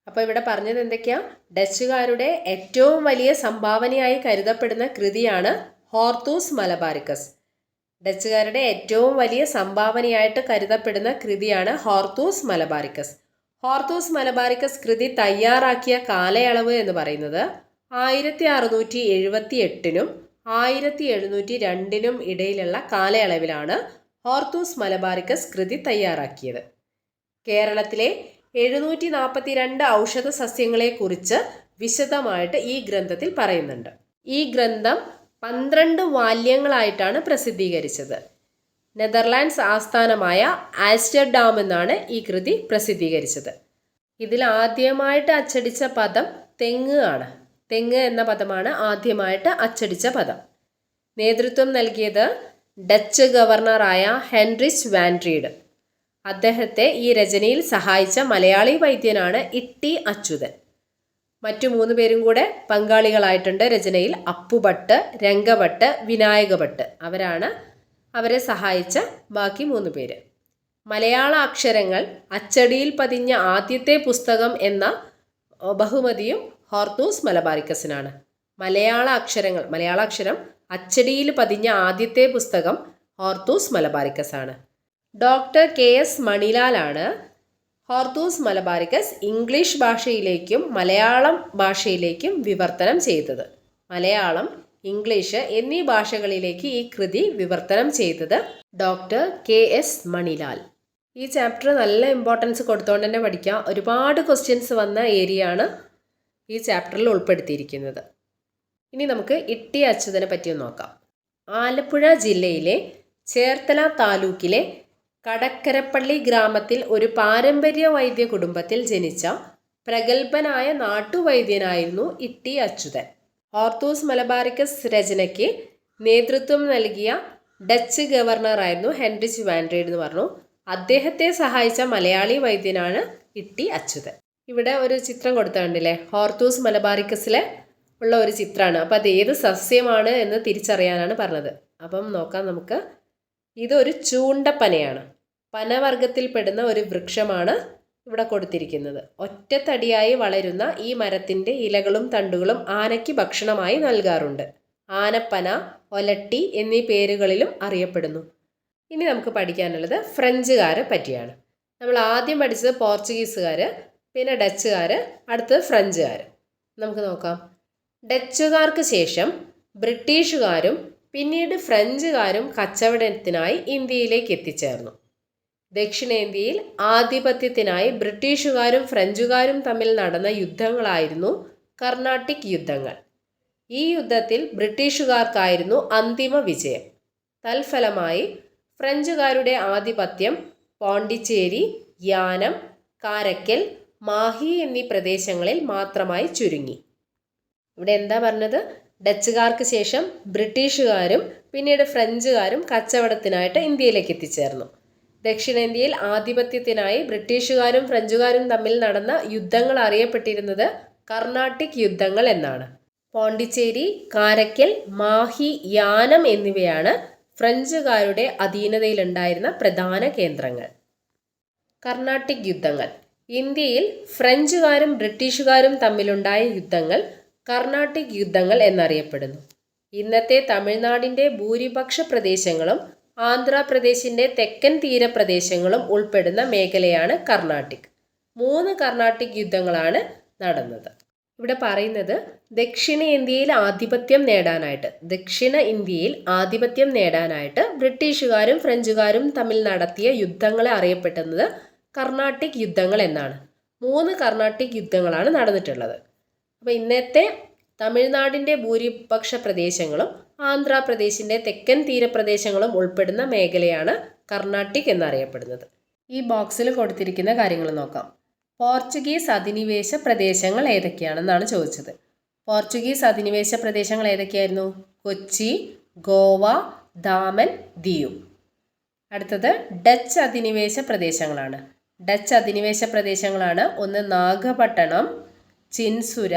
അപ്പോൾ ഇവിടെ പറഞ്ഞത് എന്തൊക്കെയാ? ഡച്ചുകാരുടെ ഏറ്റവും വലിയ സംഭാവനയായി കരുതപ്പെടുന്ന കൃതിയാണ് ഹോർത്തൂസ് മലബാറിക്കസ്. ഡച്ചുകാരുടെ ഏറ്റവും വലിയ സംഭാവനയായിട്ട് കരുതപ്പെടുന്ന കൃതിയാണ് ഹോർത്തൂസ് മലബാറിക്കസ്. ഹോർത്തൂസ് മലബാറിക്കസ് കൃതി തയ്യാറാക്കിയ കാലയളവ് എന്ന് പറയുന്നത് 1678 1702 ഇടയിലുള്ള കാലയളവിലാണ് ഹോർത്തൂസ് മലബാറിക്കസ് കൃതി തയ്യാറാക്കിയത്. കേരളത്തിലെ 742 ഔഷധ സസ്യങ്ങളെക്കുറിച്ച് വിശദമായിട്ട് ഈ ഗ്രന്ഥത്തിൽ പറയുന്നുണ്ട്. ഈ ഗ്രന്ഥം 12 വാല്യങ്ങളായിട്ടാണ് പ്രസിദ്ധീകരിച്ചത്. നെതർലാൻഡ്സ് ആസ്ഥാനമായ ആംസ്റ്റർഡാം എന്നാണ് ഈ കൃതി പ്രസിദ്ധീകരിച്ചത്. ഇതിൽ ആദ്യമായിട്ട് അച്ചടിച്ച പദം തെങ്ങ് ആണ്. തെങ്ങ് എന്ന പദമാണ് ആദ്യമായിട്ട് അച്ചടിച്ച പദം. നേതൃത്വം നൽകിയത് ഡച്ച് ഗവർണറായ ഹെൻറിച്ച് വാൻഡ്രീഡ്. അദ്ദേഹത്തെ ഈ രചനയിൽ സഹായിച്ച മലയാളി വൈദ്യനാണ് ഇട്ടി അച്യുതൻ. മറ്റു 3 പേരും കൂടെ പങ്കാളികളായിട്ടുണ്ട് രചനയിൽ. അപ്പുഭട്ട്, രംഗഭട്ട്, വിനായകഭട്ട്. അവരെ സഹായിച്ച ബാക്കി 3 പേര്. മലയാള അക്ഷരങ്ങൾ അച്ചടിയിൽ പതിഞ്ഞ ആദ്യത്തെ പുസ്തകം എന്ന ബഹുമതിയും ഹോർത്തൂസ് മലബാറിക്കസിനാണ്. മലയാള അക്ഷരം അച്ചടിയിൽ പതിഞ്ഞ ആദ്യത്തെ പുസ്തകം ഹോർത്തൂസ് മലബാറിക്കസ് ആണ്. ഡോക്ടർ KS മണിലാലാണ് ഹോർത്തൂസ് മലബാറിക്കസ് ഇംഗ്ലീഷ് ഭാഷയിലേക്കും മലയാളം ഭാഷയിലേക്കും വിവർത്തനം ചെയ്തത്. മലയാളം, ഇംഗ്ലീഷ് എന്നീ ഭാഷകളിലേക്ക് ഈ കൃതി വിവർത്തനം ചെയ്തത് ഡോക്ടർ KS മണിലാൽ. ഈ ചാപ്റ്റർ നല്ല ഇമ്പോർട്ടൻസ് കൊടുത്തുകൊണ്ട് തന്നെ പഠിക്കാം. ഒരുപാട് ക്വസ്റ്റ്യൻസ് വന്ന ഏരിയ ആണ് ഈ ചാപ്റ്ററിൽ ഉൾപ്പെടുത്തിയിരിക്കുന്നത്. ഇനി നമുക്ക് ഇട്ടി അച്യുതനെ പറ്റി നോക്കാം. ആലപ്പുഴ ജില്ലയിലെ ചേർത്തല താലൂക്കിലെ കടക്കരപ്പള്ളി ഗ്രാമത്തിൽ ഒരു പാരമ്പര്യ വൈദ്യ കുടുംബത്തിൽ ജനിച്ച പ്രഗത്ഭനായ നാട്ടുവൈദ്യനായിരുന്നു ഇട്ടി അച്യുതൻ. ഹോർത്തൂസ് മലബാറിക്കസ് രചനയ്ക്ക് നേതൃത്വം നൽകിയ ഡച്ച് ഗവർണറായിരുന്നു ഹെൻറിച്ച് വാൻഡ്രേഡ് എന്ന് പറഞ്ഞു. അദ്ദേഹത്തെ സഹായിച്ച മലയാളി വൈദ്യനാണ് ഇട്ടി അച്യുതൻ. ഇവിടെ ഒരു ചിത്രം കൊടുത്തിട്ടുണ്ടല്ലേ, ഹോർത്തൂസ് മലബാറിക്കസിലെ ഉള്ള ഒരു ചിത്രമാണ്. അപ്പം അത് ഏത് സസ്യമാണ് എന്ന് തിരിച്ചറിയാനാണ് പറഞ്ഞത്. അപ്പം നോക്കാം നമുക്ക്. ഇതൊരു ചൂണ്ടപ്പനയാണ്. പനവർഗത്തിൽപ്പെടുന്ന ഒരു വൃക്ഷമാണ് ഇവിടെ കൊടുത്തിരിക്കുന്നത്. ഒറ്റത്തടിയായി വളരുന്ന ഈ മരത്തിൻ്റെ ഇലകളും തണ്ടുകളും ആനയ്ക്ക് ഭക്ഷണമായി നൽകാറുണ്ട്. ആനപ്പന, ഒലട്ടി എന്നീ പേരുകളിലും അറിയപ്പെടുന്നു. ഇനി നമുക്ക് പഠിക്കാനുള്ളത് ഫ്രഞ്ചുകാരെ പറ്റിയാണ്. നമ്മൾ ആദ്യം പഠിച്ചത് പോർച്ചുഗീസുകാർ, പിന്നെ ഡച്ചുകാർ, അടുത്തത് ഫ്രഞ്ചുകാർ. നമുക്ക് നോക്കാം. ഡച്ചുകാർക്ക് ശേഷം ബ്രിട്ടീഷുകാരും പിന്നീട് ഫ്രഞ്ചുകാരും കച്ചവടത്തിനായി ഇന്ത്യയിലേക്ക് എത്തിച്ചേർന്നു. ദക്ഷിണേന്ത്യയിൽ ആധിപത്യത്തിനായി ബ്രിട്ടീഷുകാരും ഫ്രഞ്ചുകാരും തമ്മിൽ നടന്ന യുദ്ധങ്ങളായിരുന്നു കർണാട്ടിക് യുദ്ധങ്ങൾ. ഈ യുദ്ധത്തിൽ ബ്രിട്ടീഷുകാർക്കായിരുന്നു അന്തിമ വിജയം. തൽഫലമായി ഫ്രഞ്ചുകാരുടെ ആധിപത്യം പോണ്ടിച്ചേരി, യാനം, കാരക്കൽ, മാഹി എന്നീ പ്രദേശങ്ങളിൽ മാത്രമായി ചുരുങ്ങി. ഇവിടെ എന്താ പറഞ്ഞത്? ഡച്ചുകാർക്ക് ശേഷം ബ്രിട്ടീഷുകാരും പിന്നീട് ഫ്രഞ്ചുകാരും കച്ചവടത്തിനായിട്ട് ഇന്ത്യയിലേക്ക് എത്തിച്ചേർന്നു. ദക്ഷിണേന്ത്യയിൽ ആധിപത്യത്തിനായി ബ്രിട്ടീഷുകാരും ഫ്രഞ്ചുകാരും തമ്മിൽ നടന്ന യുദ്ധങ്ങൾ അറിയപ്പെട്ടിരുന്നത് കർണാട്ടിക് യുദ്ധങ്ങൾ എന്നാണ്. പോണ്ടിച്ചേരി, കാരക്കൽ, മാഹി, യാനം എന്നിവയാണ് ഫ്രഞ്ചുകാരുടെ അധീനതയിലുണ്ടായിരുന്ന പ്രധാന കേന്ദ്രങ്ങൾ. കർണാട്ടിക് യുദ്ധങ്ങൾ. ഇന്ത്യയിൽ ഫ്രഞ്ചുകാരും ബ്രിട്ടീഷുകാരും തമ്മിലുണ്ടായ യുദ്ധങ്ങൾ കർണാട്ടിക് യുദ്ധങ്ങൾ എന്നറിയപ്പെടുന്നു. ഇന്നത്തെ തമിഴ്നാടിൻ്റെ ഭൂരിപക്ഷ പ്രദേശങ്ങളും ആന്ധ്രാപ്രദേശിൻ്റെ തെക്കൻ തീരപ്രദേശങ്ങളും ഉൾപ്പെടുന്ന മേഖലയാണ് കർണാട്ടിക്. 3 കർണാട്ടിക് യുദ്ധങ്ങളാണ് നടന്നത്. ഇവിടെ പറയുന്നത് ദക്ഷിണ ഇന്ത്യയിൽ ആധിപത്യം നേടാനായിട്ട് ബ്രിട്ടീഷുകാരും ഫ്രഞ്ചുകാരും തമ്മിൽ നടത്തിയ യുദ്ധങ്ങളെ അറിയപ്പെടുന്നത് കർണാട്ടിക് യുദ്ധങ്ങൾ എന്നാണ്. 3 കർണാട്ടിക് യുദ്ധങ്ങളാണ് നടന്നിട്ടുള്ളത്. അപ്പോൾ ഇന്നത്തെ തമിഴ്നാടിൻ്റെ ഭൂരിപക്ഷ പ്രദേശങ്ങളും ആന്ധ്രാപ്രദേശിൻ്റെ തെക്കൻ തീരപ്രദേശങ്ങളും ഉൾപ്പെടുന്ന മേഖലയാണ് കർണാട്ടിക് എന്നറിയപ്പെടുന്നത്. ഈ ബോക്സിൽ കൊടുത്തിരിക്കുന്ന കാര്യങ്ങൾ നോക്കാം. പോർച്ചുഗീസ് അധിനിവേശ പ്രദേശങ്ങൾ ഏതൊക്കെയാണെന്നാണ് ചോദിച്ചത്. പോർച്ചുഗീസ് അധിനിവേശ പ്രദേശങ്ങൾ ഏതൊക്കെയായിരുന്നു? കൊച്ചി, ഗോവ, ദാമൻ, ദിയു. അടുത്തത് ഡച്ച് അധിനിവേശ പ്രദേശങ്ങളാണ്. ഡച്ച് അധിനിവേശ പ്രദേശങ്ങളാണ് 1 നാഗപട്ടണം, ചിൻസുര,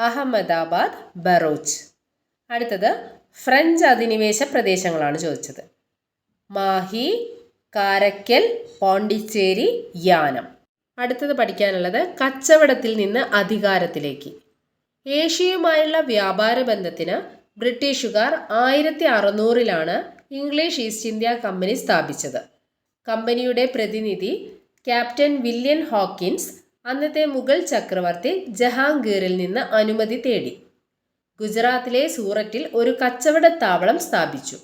അഹമ്മദാബാദ്, ബറോച്ച്. അടുത്തത് ഫ്രഞ്ച് അധിനിവേശ പ്രദേശങ്ങളാണ് ചോദിച്ചത്. മാഹി, കാരക്കൽ, പോണ്ടിച്ചേരി, യാനം. അടുത്തത് പഠിക്കാനുള്ളത് കച്ചവടത്തിൽ നിന്ന് അധികാരത്തിലേക്ക്. ഏഷ്യയുമായുള്ള വ്യാപാര ബന്ധത്തിന് ബ്രിട്ടീഷുകാർ 1600-ലാണ് ഇംഗ്ലീഷ് ഈസ്റ്റ് ഇന്ത്യ കമ്പനി സ്ഥാപിച്ചത്. കമ്പനിയുടെ പ്രതിനിധി ക്യാപ്റ്റൻ വില്യം ഹോക്കിൻസ് അന്നത്തെ മുഗൾ ചക്രവർത്തി ജഹാംഗീറിൽ നിന്ന് അനുമതി തേടി. ഗുജറാത്തിലെ സൂററ്റിൽ ഒരു കച്ചവടത്താവളം സ്ഥാപിച്ചു.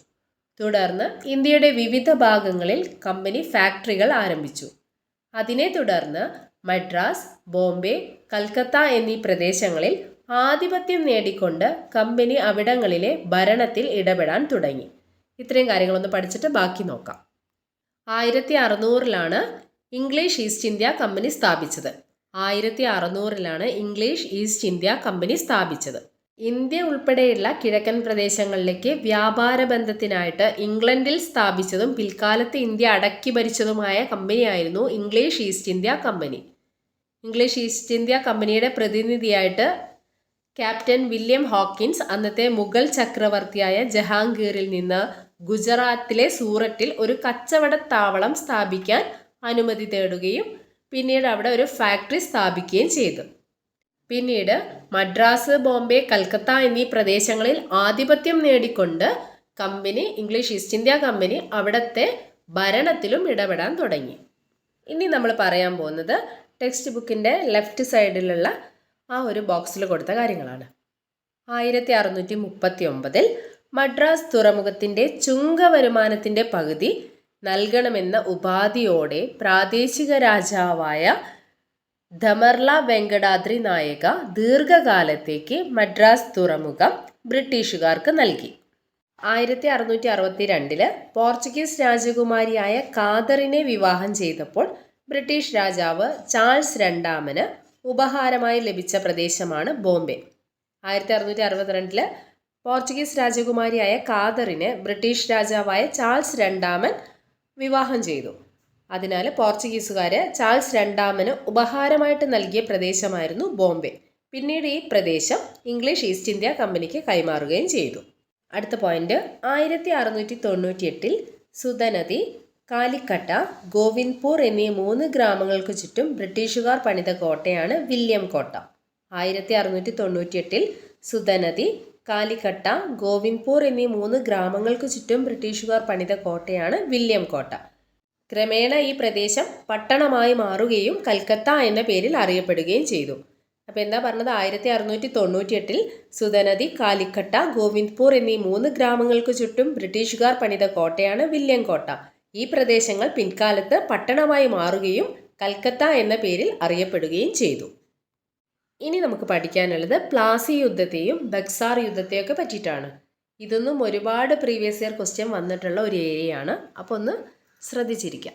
തുടർന്ന് ഇന്ത്യയുടെ വിവിധ ഭാഗങ്ങളിൽ കമ്പനി ഫാക്ടറികൾ ആരംഭിച്ചു. അതിനെ തുടർന്ന് മദ്രാസ്, ബോംബെ, കൽക്കത്ത എന്നീ പ്രദേശങ്ങളിൽ ആധിപത്യം നേടിക്കൊണ്ട് കമ്പനി അവിടങ്ങളിലെ ഭരണത്തിൽ ഇടപെടാൻ തുടങ്ങി. ഇത്രയും കാര്യങ്ങളൊന്ന് പഠിച്ചിട്ട് ബാക്കി നോക്കാം. 1600-ലാണ് ഇംഗ്ലീഷ് ഈസ്റ്റ് ഇന്ത്യ കമ്പനി സ്ഥാപിച്ചത്. 1600-ലാണ് ഇംഗ്ലീഷ് ഈസ്റ്റ് ഇന്ത്യ കമ്പനി സ്ഥാപിച്ചത്. ഇന്ത്യ ഉൾപ്പെടെയുള്ള കിഴക്കൻ പ്രദേശങ്ങളിലേക്ക് വ്യാപാര ബന്ധത്തിനായിട്ട് ഇംഗ്ലണ്ടിൽ സ്ഥാപിച്ചതും പിൽക്കാലത്ത് ഇന്ത്യ അടക്കി ഭരിച്ചതുമായ കമ്പനിയായിരുന്നു English East India company. English East India കമ്പനിയുടെ പ്രതിനിധിയായിട്ട് ക്യാപ്റ്റൻ വില്യം ഹോക്കിൻസ് അന്നത്തെ മുഗൾ ചക്രവർത്തിയായ ജഹാംഗീറിൽ നിന്ന് ഗുജറാത്തിലെ സൂററ്റിൽ ഒരു കച്ചവടത്താവളം സ്ഥാപിക്കാൻ അനുമതി തേടുകയും പിന്നീട് അവിടെ ഒരു ഫാക്ടറി സ്ഥാപിക്കുകയും ചെയ്തു. പിന്നീട് മദ്രാസ്, ബോംബെ, കൽക്കത്ത എന്നീ പ്രദേശങ്ങളിൽ ആധിപത്യം നേടിക്കൊണ്ട് ഇംഗ്ലീഷ് ഈസ്റ്റ് ഇന്ത്യ കമ്പനി അവിടുത്തെ ഭരണത്തിലും ഇടപെടാൻ തുടങ്ങി. ഇനി നമ്മൾ പറയാൻ പോകുന്നത് ടെക്സ്റ്റ് ബുക്കിൻ്റെ ലെഫ്റ്റ് സൈഡിലുള്ള ആ ഒരു ബോക്സിൽ കൊടുത്ത കാര്യങ്ങളാണ്. 1639 മദ്രാസ് തുറമുഖത്തിൻ്റെ ചുങ്ക വരുമാനത്തിൻ്റെ പകുതി നൽകണമെന്ന ഉപാധിയോടെ പ്രാദേശിക രാജാവായ ധമർല വെങ്കടാദ്രി നായക ദീർഘകാലത്തേക്ക് മദ്രാസ് തുറമുഖം ബ്രിട്ടീഷുകാർക്ക് നൽകി. 1662 പോർച്ചുഗീസ് രാജകുമാരിയായ കാതറിനെ വിവാഹം ചെയ്തപ്പോൾ ബ്രിട്ടീഷ് രാജാവ് ചാൾസ് രണ്ടാമന് ഉപഹാരമായി ലഭിച്ച പ്രദേശമാണ് ബോംബെ. 1662 പോർച്ചുഗീസ് രാജകുമാരിയായ കാതറിനെ ബ്രിട്ടീഷ് രാജാവായ ചാൾസ് രണ്ടാമൻ വിവാഹം ചെയ്തു. അതിനാൽ പോർച്ചുഗീസുകാർ ചാൾസ് രണ്ടാമന് ഉപഹാരമായിട്ട് നൽകിയ പ്രദേശമായിരുന്നു ബോംബെ. പിന്നീട് ഈ പ്രദേശം ഇംഗ്ലീഷ് ഈസ്റ്റ് ഇന്ത്യ കമ്പനിക്ക് കൈമാറുകയും ചെയ്തു. അടുത്ത പോയിന്റ്, 1698 സുതനദി, കാലിക്കട്ട, ഗോവിന്ദ്പൂർ എന്നീ 3 ഗ്രാമങ്ങൾക്ക് ചുറ്റും ബ്രിട്ടീഷുകാർ പണിത കോട്ടയാണ് വില്യം കോട്ട. 1698 സുതനദി, കാലിക്കട്ട, ഗോവിന്ദ്പൂർ എന്നീ 3 ഗ്രാമങ്ങൾക്ക് ചുറ്റും ബ്രിട്ടീഷുകാർ പണിത കോട്ടയാണ് വില്യം കോട്ട. ക്രമേണ ഈ പ്രദേശം പട്ടണമായി മാറുകയും കൽക്കത്ത എന്ന പേരിൽ അറിയപ്പെടുകയും ചെയ്തു. അപ്പോൾ എന്താ പറഞ്ഞത്? 1698 സുതനദി, കാലിക്കട്ട, ഗോവിന്ദ്പൂർ എന്നീ 3 ഗ്രാമങ്ങൾക്ക് ചുറ്റും ബ്രിട്ടീഷുകാർ പണിത കോട്ടയാണ് വില്യം കോട്ട. ഈ പ്രദേശങ്ങൾ പിൻകാലത്ത് പട്ടണമായി മാറുകയും കൽക്കത്ത എന്ന പേരിൽ അറിയപ്പെടുകയും ചെയ്തു. ഇനി നമുക്ക് പഠിക്കാനുള്ളത് പ്ലാസി യുദ്ധത്തെയും ബക്സാർ യുദ്ധത്തെയൊക്കെ പറ്റിയിട്ടാണ്. ഇതൊന്നും ഒരുപാട് പ്രീവിയസ് ഇയർ ക്വസ്റ്റ്യൻ വന്നിട്ടുള്ള ഒരു ഏരിയയാണ്. അപ്പോൾ ഒന്ന് ശ്രദ്ധിച്ചിരിക്കാം.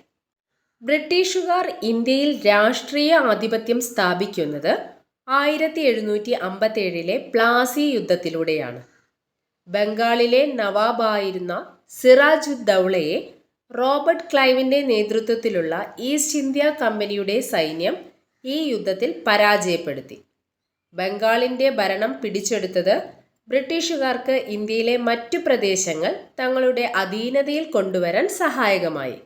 ബ്രിട്ടീഷുകാർ ഇന്ത്യയിൽ രാഷ്ട്രീയ ആധിപത്യം സ്ഥാപിക്കുന്നത് 1757 പ്ലാസി യുദ്ധത്തിലൂടെയാണ്. ബംഗാളിലെ നവാബായിരുന്ന സിറാജുദ്ദൗളയെ റോബർട്ട് ക്ലൈവിൻ്റെ നേതൃത്വത്തിലുള്ള ഈസ്റ്റ് ഇന്ത്യ കമ്പനിയുടെ സൈന്യം ഈ യുദ്ധത്തിൽ പരാജയപ്പെടുത്തി. ബംഗാളിൻ്റെ ഭരണം പിടിച്ചെടുത്തത് ബ്രിട്ടീഷുകാർക്ക് ഇന്ത്യയിലെ മറ്റു പ്രദേശങ്ങൾ തങ്ങളുടെ അധീനതയിൽ കൊണ്ടുവരാൻ സഹായകമായി.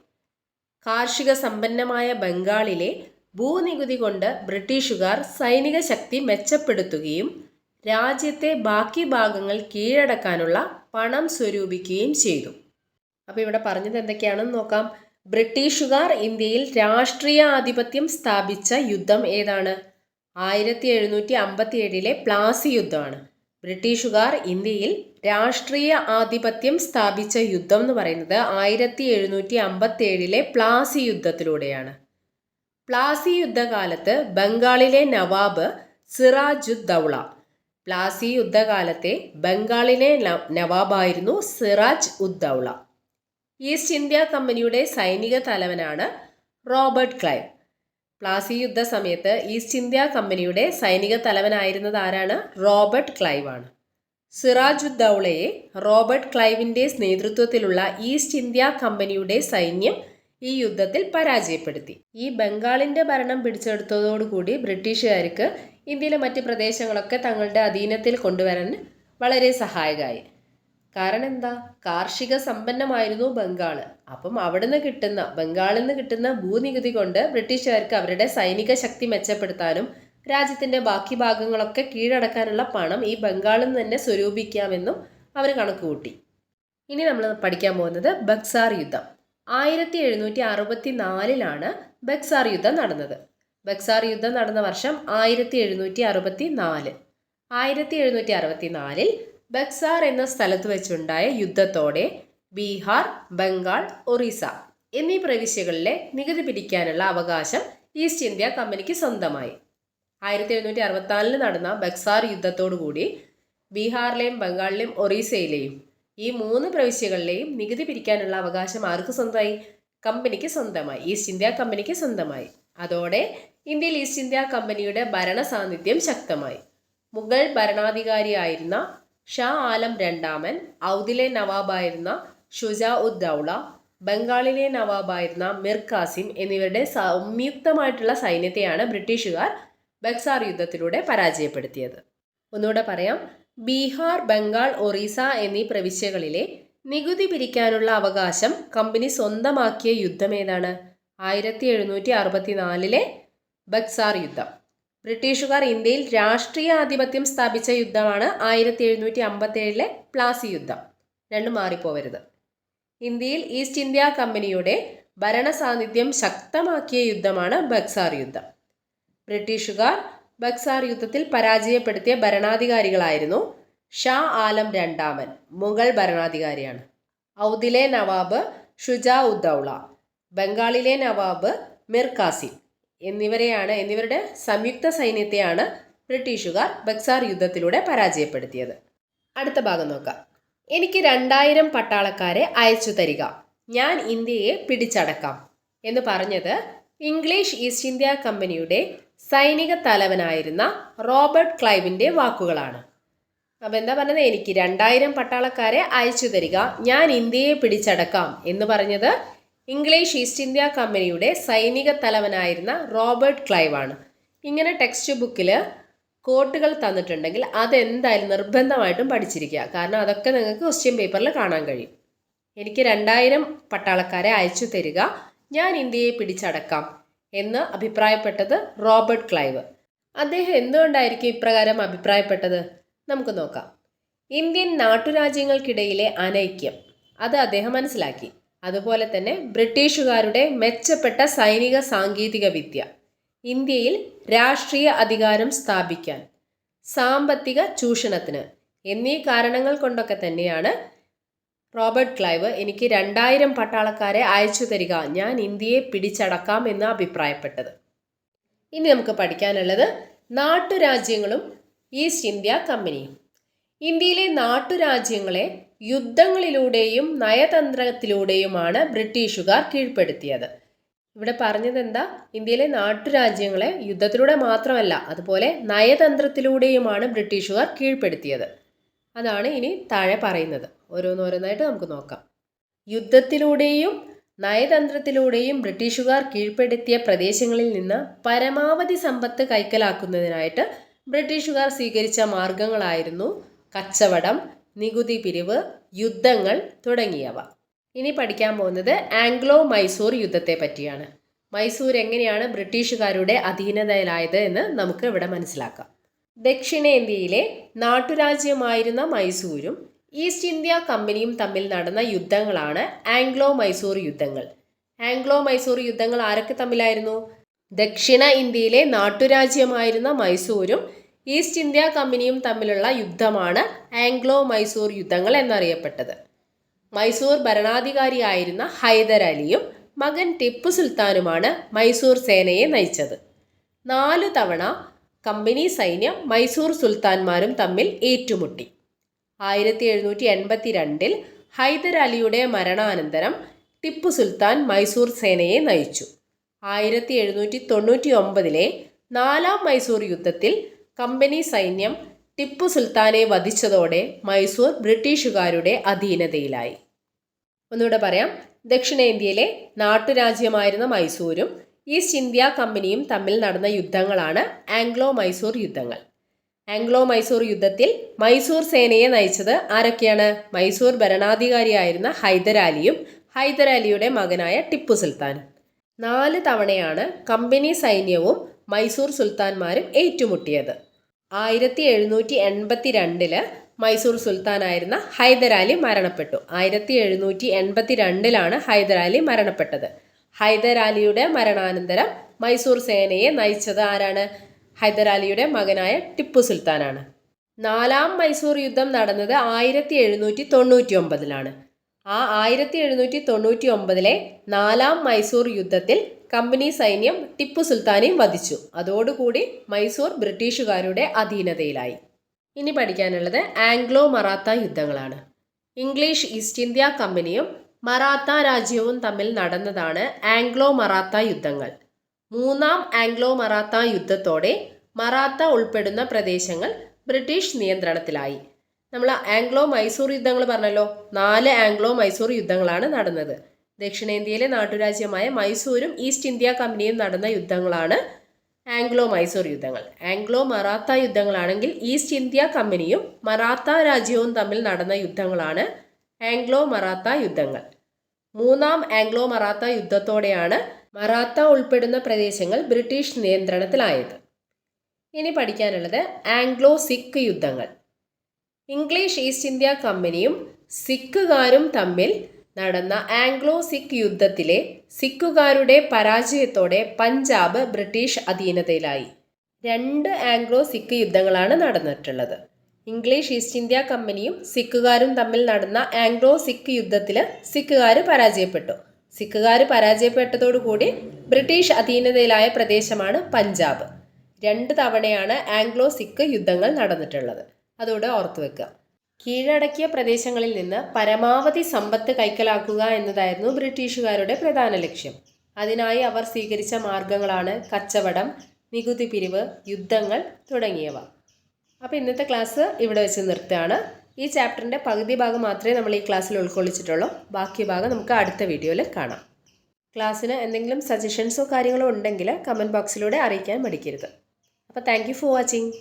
കാർഷിക സമ്പന്നമായ ബംഗാളിലെ ഭൂനികുതി കൊണ്ട് ബ്രിട്ടീഷുകാർ സൈനിക ശക്തി മെച്ചപ്പെടുത്തുകയും രാജ്യത്തെ ബാക്കി ഭാഗങ്ങൾ കീഴടക്കാനുള്ള പണം സ്വരൂപിക്കുകയും ചെയ്തു. അപ്പോൾ ഇവിടെ പറഞ്ഞത് എന്തൊക്കെയാണെന്ന് നോക്കാം. ബ്രിട്ടീഷുകാർ ഇന്ത്യയിൽ രാഷ്ട്രീയ ആധിപത്യം സ്ഥാപിച്ച യുദ്ധം ഏതാണ്? 1757 പ്ലാസി യുദ്ധമാണ്. ബ്രിട്ടീഷുകാർ ഇന്ത്യയിൽ രാഷ്ട്രീയ ആധിപത്യം സ്ഥാപിച്ച യുദ്ധം എന്ന് പറയുന്നത് 1757 പ്ലാസി യുദ്ധത്തിലൂടെയാണ്. പ്ലാസി യുദ്ധകാലത്ത് ബംഗാളിലെ നവാബ് സിറാജുദ്ദൗള. പ്ലാസി യുദ്ധകാലത്തെ ബംഗാളിലെ നവാബായിരുന്നു സിറാജ് ഉദ്ദൗള. ഈസ്റ്റ് ഇന്ത്യ കമ്പനിയുടെ സൈനിക തലവനാണ് റോബർട്ട് ക്ലൈവ്. പ്ലാസി യുദ്ധ സമയത്ത് ഈസ്റ്റ് ഇന്ത്യ കമ്പനിയുടെ സൈനിക തലവനായിരുന്നത് ആരാണ്? റോബർട്ട് ക്ലൈവ് ആണ്. സിറാജുദ്ദൗളയെ റോബർട്ട് ക്ലൈവിൻ്റെ നേതൃത്വത്തിലുള്ള ഈസ്റ്റ് ഇന്ത്യ കമ്പനിയുടെ സൈന്യം ഈ യുദ്ധത്തിൽ പരാജയപ്പെടുത്തി. ഈ ബംഗാളിൻ്റെ ഭരണം പിടിച്ചെടുത്തതോടുകൂടി ബ്രിട്ടീഷുകാർക്ക് ഇന്ത്യയിലെ മറ്റ് പ്രദേശങ്ങളൊക്കെ തങ്ങളുടെ അധീനത്തിൽ കൊണ്ടുവരാൻ വളരെ സഹായകമായി. കാരണം എന്താ? കാർഷിക സമ്പന്നമായിരുന്നു ബംഗാൾ. അപ്പം ബംഗാളിൽ നിന്ന് കിട്ടുന്ന ഭൂനികുതി കൊണ്ട് ബ്രിട്ടീഷുകാർക്ക് അവരുടെ സൈനിക ശക്തി മെച്ചപ്പെടുത്താനും രാജ്യത്തിൻ്റെ ബാക്കി ഭാഗങ്ങളൊക്കെ കീഴടക്കാനുള്ള പണം ഈ ബംഗാളിൽ നിന്ന് തന്നെ സ്വരൂപിക്കാമെന്നും അവർ കണക്കുകൂട്ടി. ഇനി നമ്മൾ പഠിക്കാൻ പോകുന്നത് ബക്സാർ യുദ്ധം. 1764 ബക്സാർ യുദ്ധം നടന്നത്. ബക്സാർ യുദ്ധം നടന്ന വർഷം 1764. 1764 ബക്സാർ എന്ന സ്ഥലത്ത് വെച്ചുണ്ടായ യുദ്ധത്തോടെ ബീഹാർ, ബംഗാൾ, ഒറീസ എന്നീ പ്രവിശ്യകളിലെ നികുതി പിരിക്കാനുള്ള അവകാശം ഈസ്റ്റ് ഇന്ത്യ കമ്പനിക്ക് സ്വന്തമായി. 1764 നടന്ന ബക്സാർ യുദ്ധത്തോടുകൂടി ബീഹാറിലെയും ബംഗാളിലെയും ഒറീസയിലെയും ഈ 3 പ്രവിശ്യകളിലെയും നികുതി പിരിക്കാനുള്ള അവകാശം ആർക്ക് സ്വന്തമായി? കമ്പനിക്ക് സ്വന്തമായി, ഈസ്റ്റ് ഇന്ത്യ കമ്പനിക്ക് സ്വന്തമായി. അതോടെ ഇന്ത്യയിൽ ഈസ്റ്റ് ഇന്ത്യ കമ്പനിയുടെ ഭരണ സാന്നിധ്യം ശക്തമായി. മുഗൾ ഭരണാധികാരിയായിരുന്ന ഷാ ആലം രണ്ടാമൻ, ഔദിലെ നവാബായിരുന്ന ഷുജാ ഉദ് ദൗള, ബംഗാളിലെ നവാബായിരുന്ന മിർ കാസിം എന്നിവരുടെ സംയുക്തമായിട്ടുള്ള സൈന്യത്തെയാണ് ബ്രിട്ടീഷുകാർ ബക്സാർ യുദ്ധത്തിലൂടെ പരാജയപ്പെടുത്തിയത്. ഒന്നുകൂടെ പറയാം. ബീഹാർ, ബംഗാൾ, ഒറീസ എന്നീ പ്രവിശ്യകളിലെ നികുതി പിരിക്കാനുള്ള അവകാശം കമ്പനി സ്വന്തമാക്കിയ യുദ്ധം ഏതാണ്? 1764 ബക്സാർ യുദ്ധം. ബ്രിട്ടീഷുകാർ ഇന്ത്യയിൽ രാഷ്ട്രീയ ആധിപത്യം സ്ഥാപിച്ച യുദ്ധമാണ് 1757 പ്ലാസി യുദ്ധം. രണ്ടും മാറിപ്പോവരുത്. ഇന്ത്യയിൽ ഈസ്റ്റ് ഇന്ത്യ കമ്പനിയുടെ ഭരണ സാന്നിധ്യം ശക്തമാക്കിയ യുദ്ധമാണ് ബക്സാർ യുദ്ധം. ബ്രിട്ടീഷുകാർ ബക്സാർ യുദ്ധത്തിൽ പരാജയപ്പെടുത്തിയ ഭരണാധികാരികളായിരുന്നു ഷാ ആലം രണ്ടാമൻ, മുഗൾ ഭരണാധികാരിയാണ്. ഔദിലെ നവാബ് ഷുജാ ഉദ് ദൗള, ബംഗാളിലെ നവാബ് മിർ കാസിം എന്നിവരുടെ സംയുക്ത സൈന്യത്തെയാണ് ബ്രിട്ടീഷുകാർ ബക്സാർ യുദ്ധത്തിലൂടെ പരാജയപ്പെടുത്തിയത്. അടുത്ത ഭാഗം നോക്കാം. എനിക്ക് 2000 പട്ടാളക്കാരെ അയച്ചു തരിക, ഞാൻ ഇന്ത്യയെ പിടിച്ചടക്കാം എന്ന് പറഞ്ഞത് ഇംഗ്ലീഷ് ഈസ്റ്റ് ഇന്ത്യ കമ്പനിയുടെ സൈനിക തലവനായിരുന്ന റോബർട്ട് ക്ലൈവിൻ്റെ വാക്കുകളാണ്. അപ്പം എന്താ പറഞ്ഞത്? എനിക്ക് 2000 പട്ടാളക്കാരെ അയച്ചു തരിക, ഞാൻ ഇന്ത്യയെ പിടിച്ചടക്കാം എന്ന് പറഞ്ഞത് ഇംഗ്ലീഷ് ഈസ്റ്റ് ഇന്ത്യ കമ്പനിയുടെ സൈനിക തലവനായിരുന്ന റോബർട്ട് ക്ലൈവ് ആണ്. ഇങ്ങനെ ടെക്സ്റ്റ് ബുക്കിൽ കോട്ടുകൾ തന്നിട്ടുണ്ടെങ്കിൽ അതെന്തായാലും നിർബന്ധമായിട്ടും പഠിച്ചിരിക്കുക. കാരണം അതൊക്കെ നിങ്ങൾക്ക് ക്വസ്റ്റ്യൻ പേപ്പറിൽ കാണാൻ കഴിയും. എനിക്ക് 2000 പട്ടാളക്കാരെ അയച്ചു തരിക, ഞാൻ ഇന്ത്യയെ പിടിച്ചടക്കാം എന്ന് അഭിപ്രായപ്പെട്ടത് റോബർട്ട് ക്ലൈവ്. അദ്ദേഹം എന്തുകൊണ്ടായിരിക്കും ഇപ്രകാരം അഭിപ്രായപ്പെട്ടത്? നമുക്ക് നോക്കാം. ഇന്ത്യൻ നാട്ടുരാജ്യങ്ങൾക്കിടയിലെ അനൈക്യം അത് അദ്ദേഹം മനസ്സിലാക്കി. അതുപോലെ തന്നെ ബ്രിട്ടീഷുകാരുടെ മെച്ചപ്പെട്ട സൈനിക സാങ്കേതിക വിദ്യ, ഇന്ത്യയിൽ രാഷ്ട്രീയ അധികാരം സ്ഥാപിക്കാൻ, സാമ്പത്തിക ചൂഷണത്തിന് എന്നീ കാരണങ്ങൾ കൊണ്ടൊക്കെ തന്നെയാണ് റോബർട്ട് ക്ലൈവ് എനിക്ക് 2000 പട്ടാളക്കാരെ അയച്ചു തരിക, ഞാൻ ഇന്ത്യയെ പിടിച്ചടക്കാം എന്ന് അഭിപ്രായപ്പെട്ടത്. ഇനി നമുക്ക് പഠിക്കാനുള്ളത് നാട്ടുരാജ്യങ്ങളും ഈസ്റ്റ് ഇന്ത്യ കമ്പനിയും. ഇന്ത്യയിലെ നാട്ടുരാജ്യങ്ങളെ യുദ്ധങ്ങളിലൂടെയും നയതന്ത്രത്തിലൂടെയുമാണ് ബ്രിട്ടീഷുകാർ കീഴ്പ്പെടുത്തിയത്. ഇവിടെ പറഞ്ഞത് എന്താ? ഇന്ത്യയിലെ നാട്ടുരാജ്യങ്ങളെ യുദ്ധത്തിലൂടെ മാത്രമല്ല, അതുപോലെ നയതന്ത്രത്തിലൂടെയുമാണ് ബ്രിട്ടീഷുകാർ കീഴ്പ്പെടുത്തിയത്. അതാണ് ഇനി താഴെ പറയുന്നത്. ഓരോന്നോരോന്നായിട്ട് നമുക്ക് നോക്കാം. യുദ്ധത്തിലൂടെയും നയതന്ത്രത്തിലൂടെയും ബ്രിട്ടീഷുകാർ കീഴ്പ്പെടുത്തിയ പ്രദേശങ്ങളിൽ നിന്ന് പരമാവധി സമ്പത്ത് കൈക്കലാക്കുന്നതിനായിട്ട് ബ്രിട്ടീഷുകാർ സ്വീകരിച്ച മാർഗങ്ങളായിരുന്നു കച്ചവടം, നികുതി പിരിവ്, യുദ്ധങ്ങൾ തുടങ്ങിയവ. ഇനി പഠിക്കാൻ പോകുന്നത് ആംഗ്ലോ മൈസൂർ യുദ്ധത്തെ പറ്റിയാണ്. മൈസൂർ എങ്ങനെയാണ് ബ്രിട്ടീഷുകാരുടെ അധീനതയിലായത് എന്ന് നമുക്ക് ഇവിടെ മനസ്സിലാക്കാം. ദക്ഷിണേന്ത്യയിലെ നാട്ടുരാജ്യമായിരുന്ന മൈസൂരും ഈസ്റ്റ് ഇന്ത്യ കമ്പനിയും തമ്മിൽ നടന്ന യുദ്ധങ്ങളാണ് ആംഗ്ലോ മൈസൂർ യുദ്ധങ്ങൾ. ആംഗ്ലോ മൈസൂർ യുദ്ധങ്ങൾ ആരൊക്കെ തമ്മിലായിരുന്നു? ദക്ഷിണ ഇന്ത്യയിലെ നാട്ടുരാജ്യമായിരുന്ന മൈസൂരും ഈസ്റ്റ് ഇന്ത്യ കമ്പനിയും തമ്മിലുള്ള യുദ്ധമാണ് ആംഗ്ലോ മൈസൂർ യുദ്ധങ്ങൾ എന്നറിയപ്പെട്ടത്. മൈസൂർ ഭരണാധികാരിയായിരുന്ന ഹൈദരാലിയും മകൻ ടിപ്പു സുൽത്താനുമാണ് മൈസൂർ സേനയെ നയിച്ചത്. 4 തവണ കമ്പനി സൈന്യം മൈസൂർ സുൽത്താൻമാരും തമ്മിൽ ഏറ്റുമുട്ടി. 1782 ഹൈദരാലിയുടെ മരണാനന്തരം ടിപ്പു സുൽത്താൻ മൈസൂർ സേനയെ നയിച്ചു. 1799 4ാം മൈസൂർ യുദ്ധത്തിൽ കമ്പനി സൈന്യം ടിപ്പു സുൽത്താനെ വധിച്ചതോടെ മൈസൂർ ബ്രിട്ടീഷുകാരുടെ അധീനതയിലായി. ഒന്നുകൂടെ പറയാം. ദക്ഷിണേന്ത്യയിലെ നാട്ടുരാജ്യമായിരുന്ന മൈസൂരും ഈസ്റ്റ് ഇന്ത്യ കമ്പനിയും തമ്മിൽ നടന്ന യുദ്ധങ്ങളാണ് ആംഗ്ലോ മൈസൂർ യുദ്ധങ്ങൾ. ആംഗ്ലോ മൈസൂർ യുദ്ധത്തിൽ മൈസൂർ സേനയെ നയിച്ചത് ആരൊക്കെയാണ്? മൈസൂർ ഭരണാധികാരിയായിരുന്ന ഹൈദരാലിയും ഹൈദരാലിയുടെ മകനായ ടിപ്പു സുൽത്താനും. 4 തവണയാണ് കമ്പനി സൈന്യവും മൈസൂർ സുൽത്താൻമാരും ഏറ്റുമുട്ടിയത്. 1782 മൈസൂർ സുൽത്താനായിരുന്ന ഹൈദരാലി മരണപ്പെട്ടു. 1782 ഹൈദരാലി മരണപ്പെട്ടത്. ഹൈദരാലിയുടെ മരണാനന്തരം മൈസൂർ സേനയെ നയിച്ചത് ആരാണ്? ഹൈദരാലിയുടെ മകനായ ടിപ്പു സുൽത്താനാണ്. 4ാം മൈസൂർ യുദ്ധം നടന്നത് 1799 ആ 1799 4ാം മൈസൂർ യുദ്ധത്തിൽ കമ്പനി സൈന്യം ടിപ്പു സുൽത്താനെയും വധിച്ചു. അതോടുകൂടി മൈസൂർ ബ്രിട്ടീഷുകാരുടെ അധീനതയിലായി. ഇനി പഠിക്കാനുള്ളത് ആംഗ്ലോ മറാത്ത യുദ്ധങ്ങളാണ്. ഇംഗ്ലീഷ് ഈസ്റ്റ് ഇന്ത്യ കമ്പനിയും മറാത്ത രാജ്യവും തമ്മിൽ നടന്നതാണ് ആംഗ്ലോ മറാത്ത യുദ്ധങ്ങൾ. 3ാം ആംഗ്ലോ മറാത്ത യുദ്ധത്തോടെ മറാത്ത ഉൾപ്പെടുന്ന പ്രദേശങ്ങൾ ബ്രിട്ടീഷ് നിയന്ത്രണത്തിലായി. നമ്മൾ ആംഗ്ലോ മൈസൂർ യുദ്ധങ്ങൾ പറഞ്ഞല്ലോ. 4 ആംഗ്ലോ മൈസൂർ യുദ്ധങ്ങളാണ് നടന്നത്. ദക്ഷിണേന്ത്യയിലെ നാട്ടുരാജ്യമായ മൈസൂരും ഈസ്റ്റ് ഇന്ത്യ കമ്പനിയും നടന്ന യുദ്ധങ്ങളാണ് ആംഗ്ലോ മൈസൂർ യുദ്ധങ്ങൾ. ആംഗ്ലോ മറാത്ത യുദ്ധങ്ങളാണെങ്കിൽ ഈസ്റ്റ് ഇന്ത്യ കമ്പനിയും മറാത്ത രാജ്യവും തമ്മിൽ നടന്ന യുദ്ധങ്ങളാണ് ആംഗ്ലോ മറാത്ത യുദ്ധങ്ങൾ. 3ാം ആംഗ്ലോ മറാത്ത യുദ്ധത്തോടെയാണ് മറാത്ത ഉൾപ്പെടുന്ന പ്രദേശങ്ങൾ ബ്രിട്ടീഷ് നിയന്ത്രണത്തിലായത്. ഇനി പഠിക്കാനുള്ളത് ആംഗ്ലോ സിഖ് യുദ്ധങ്ങൾ. ഇംഗ്ലീഷ് ഈസ്റ്റ് ഇന്ത്യ കമ്പനിയും സിഖുകാരും തമ്മിൽ നടന്ന ആംഗ്ലോ സിഖ് യുദ്ധത്തിലെ സിഖുകാരുടെ പരാജയത്തോടെ പഞ്ചാബ് ബ്രിട്ടീഷ് അധീനതയിലായി. 2 ആംഗ്ലോ സിഖ് യുദ്ധങ്ങളാണ് നടന്നിട്ടുള്ളത്. ഇംഗ്ലീഷ് ഈസ്റ്റ് ഇന്ത്യ കമ്പനിയും സിഖുകാരും തമ്മിൽ നടന്ന ആംഗ്ലോ സിഖ് യുദ്ധത്തിൽ സിഖുകാർ പരാജയപ്പെട്ടു. സിഖുകാർ പരാജയപ്പെട്ടതോടുകൂടി ബ്രിട്ടീഷ് അധീനതയിലായ പ്രദേശമാണ് പഞ്ചാബ്. 2 തവണയാണ് ആംഗ്ലോ സിഖ് യുദ്ധങ്ങൾ നടന്നിട്ടുള്ളത്. അതോടെ ഓർത്തു വെക്കുക. കീഴടക്കിയ പ്രദേശങ്ങളിൽ നിന്ന് പരമാവധി സമ്പത്ത് കൈക്കലാക്കുക എന്നതായിരുന്നു ബ്രിട്ടീഷുകാരുടെ പ്രധാന ലക്ഷ്യം. അതിനായി അവർ സ്വീകരിച്ച മാർഗങ്ങളാണ് കച്ചവടം, നികുതി പിരിവ്, യുദ്ധങ്ങൾ തുടങ്ങിയവ. അപ്പോൾ ഇന്നത്തെ ക്ലാസ് ഇവിടെ വെച്ച് നിർത്തുകയാണ്. ഈ ചാപ്റ്ററിൻ്റെ പകുതി ഭാഗം മാത്രമേ നമ്മൾ ഈ ക്ലാസ്സിൽ ഉൾക്കൊള്ളിച്ചിട്ടുള്ളൂ. ബാക്കി ഭാഗം നമുക്ക് അടുത്ത വീഡിയോയിൽ കാണാം. ക്ലാസ്സിന് എന്തെങ്കിലും സജഷൻസോ കാര്യങ്ങളോ ഉണ്ടെങ്കിൽ കമൻറ്റ് ബോക്സിലൂടെ അറിയിക്കാൻ മടിക്കരുത്. അപ്പോൾ താങ്ക് യു ഫോർ വാച്ചിങ്.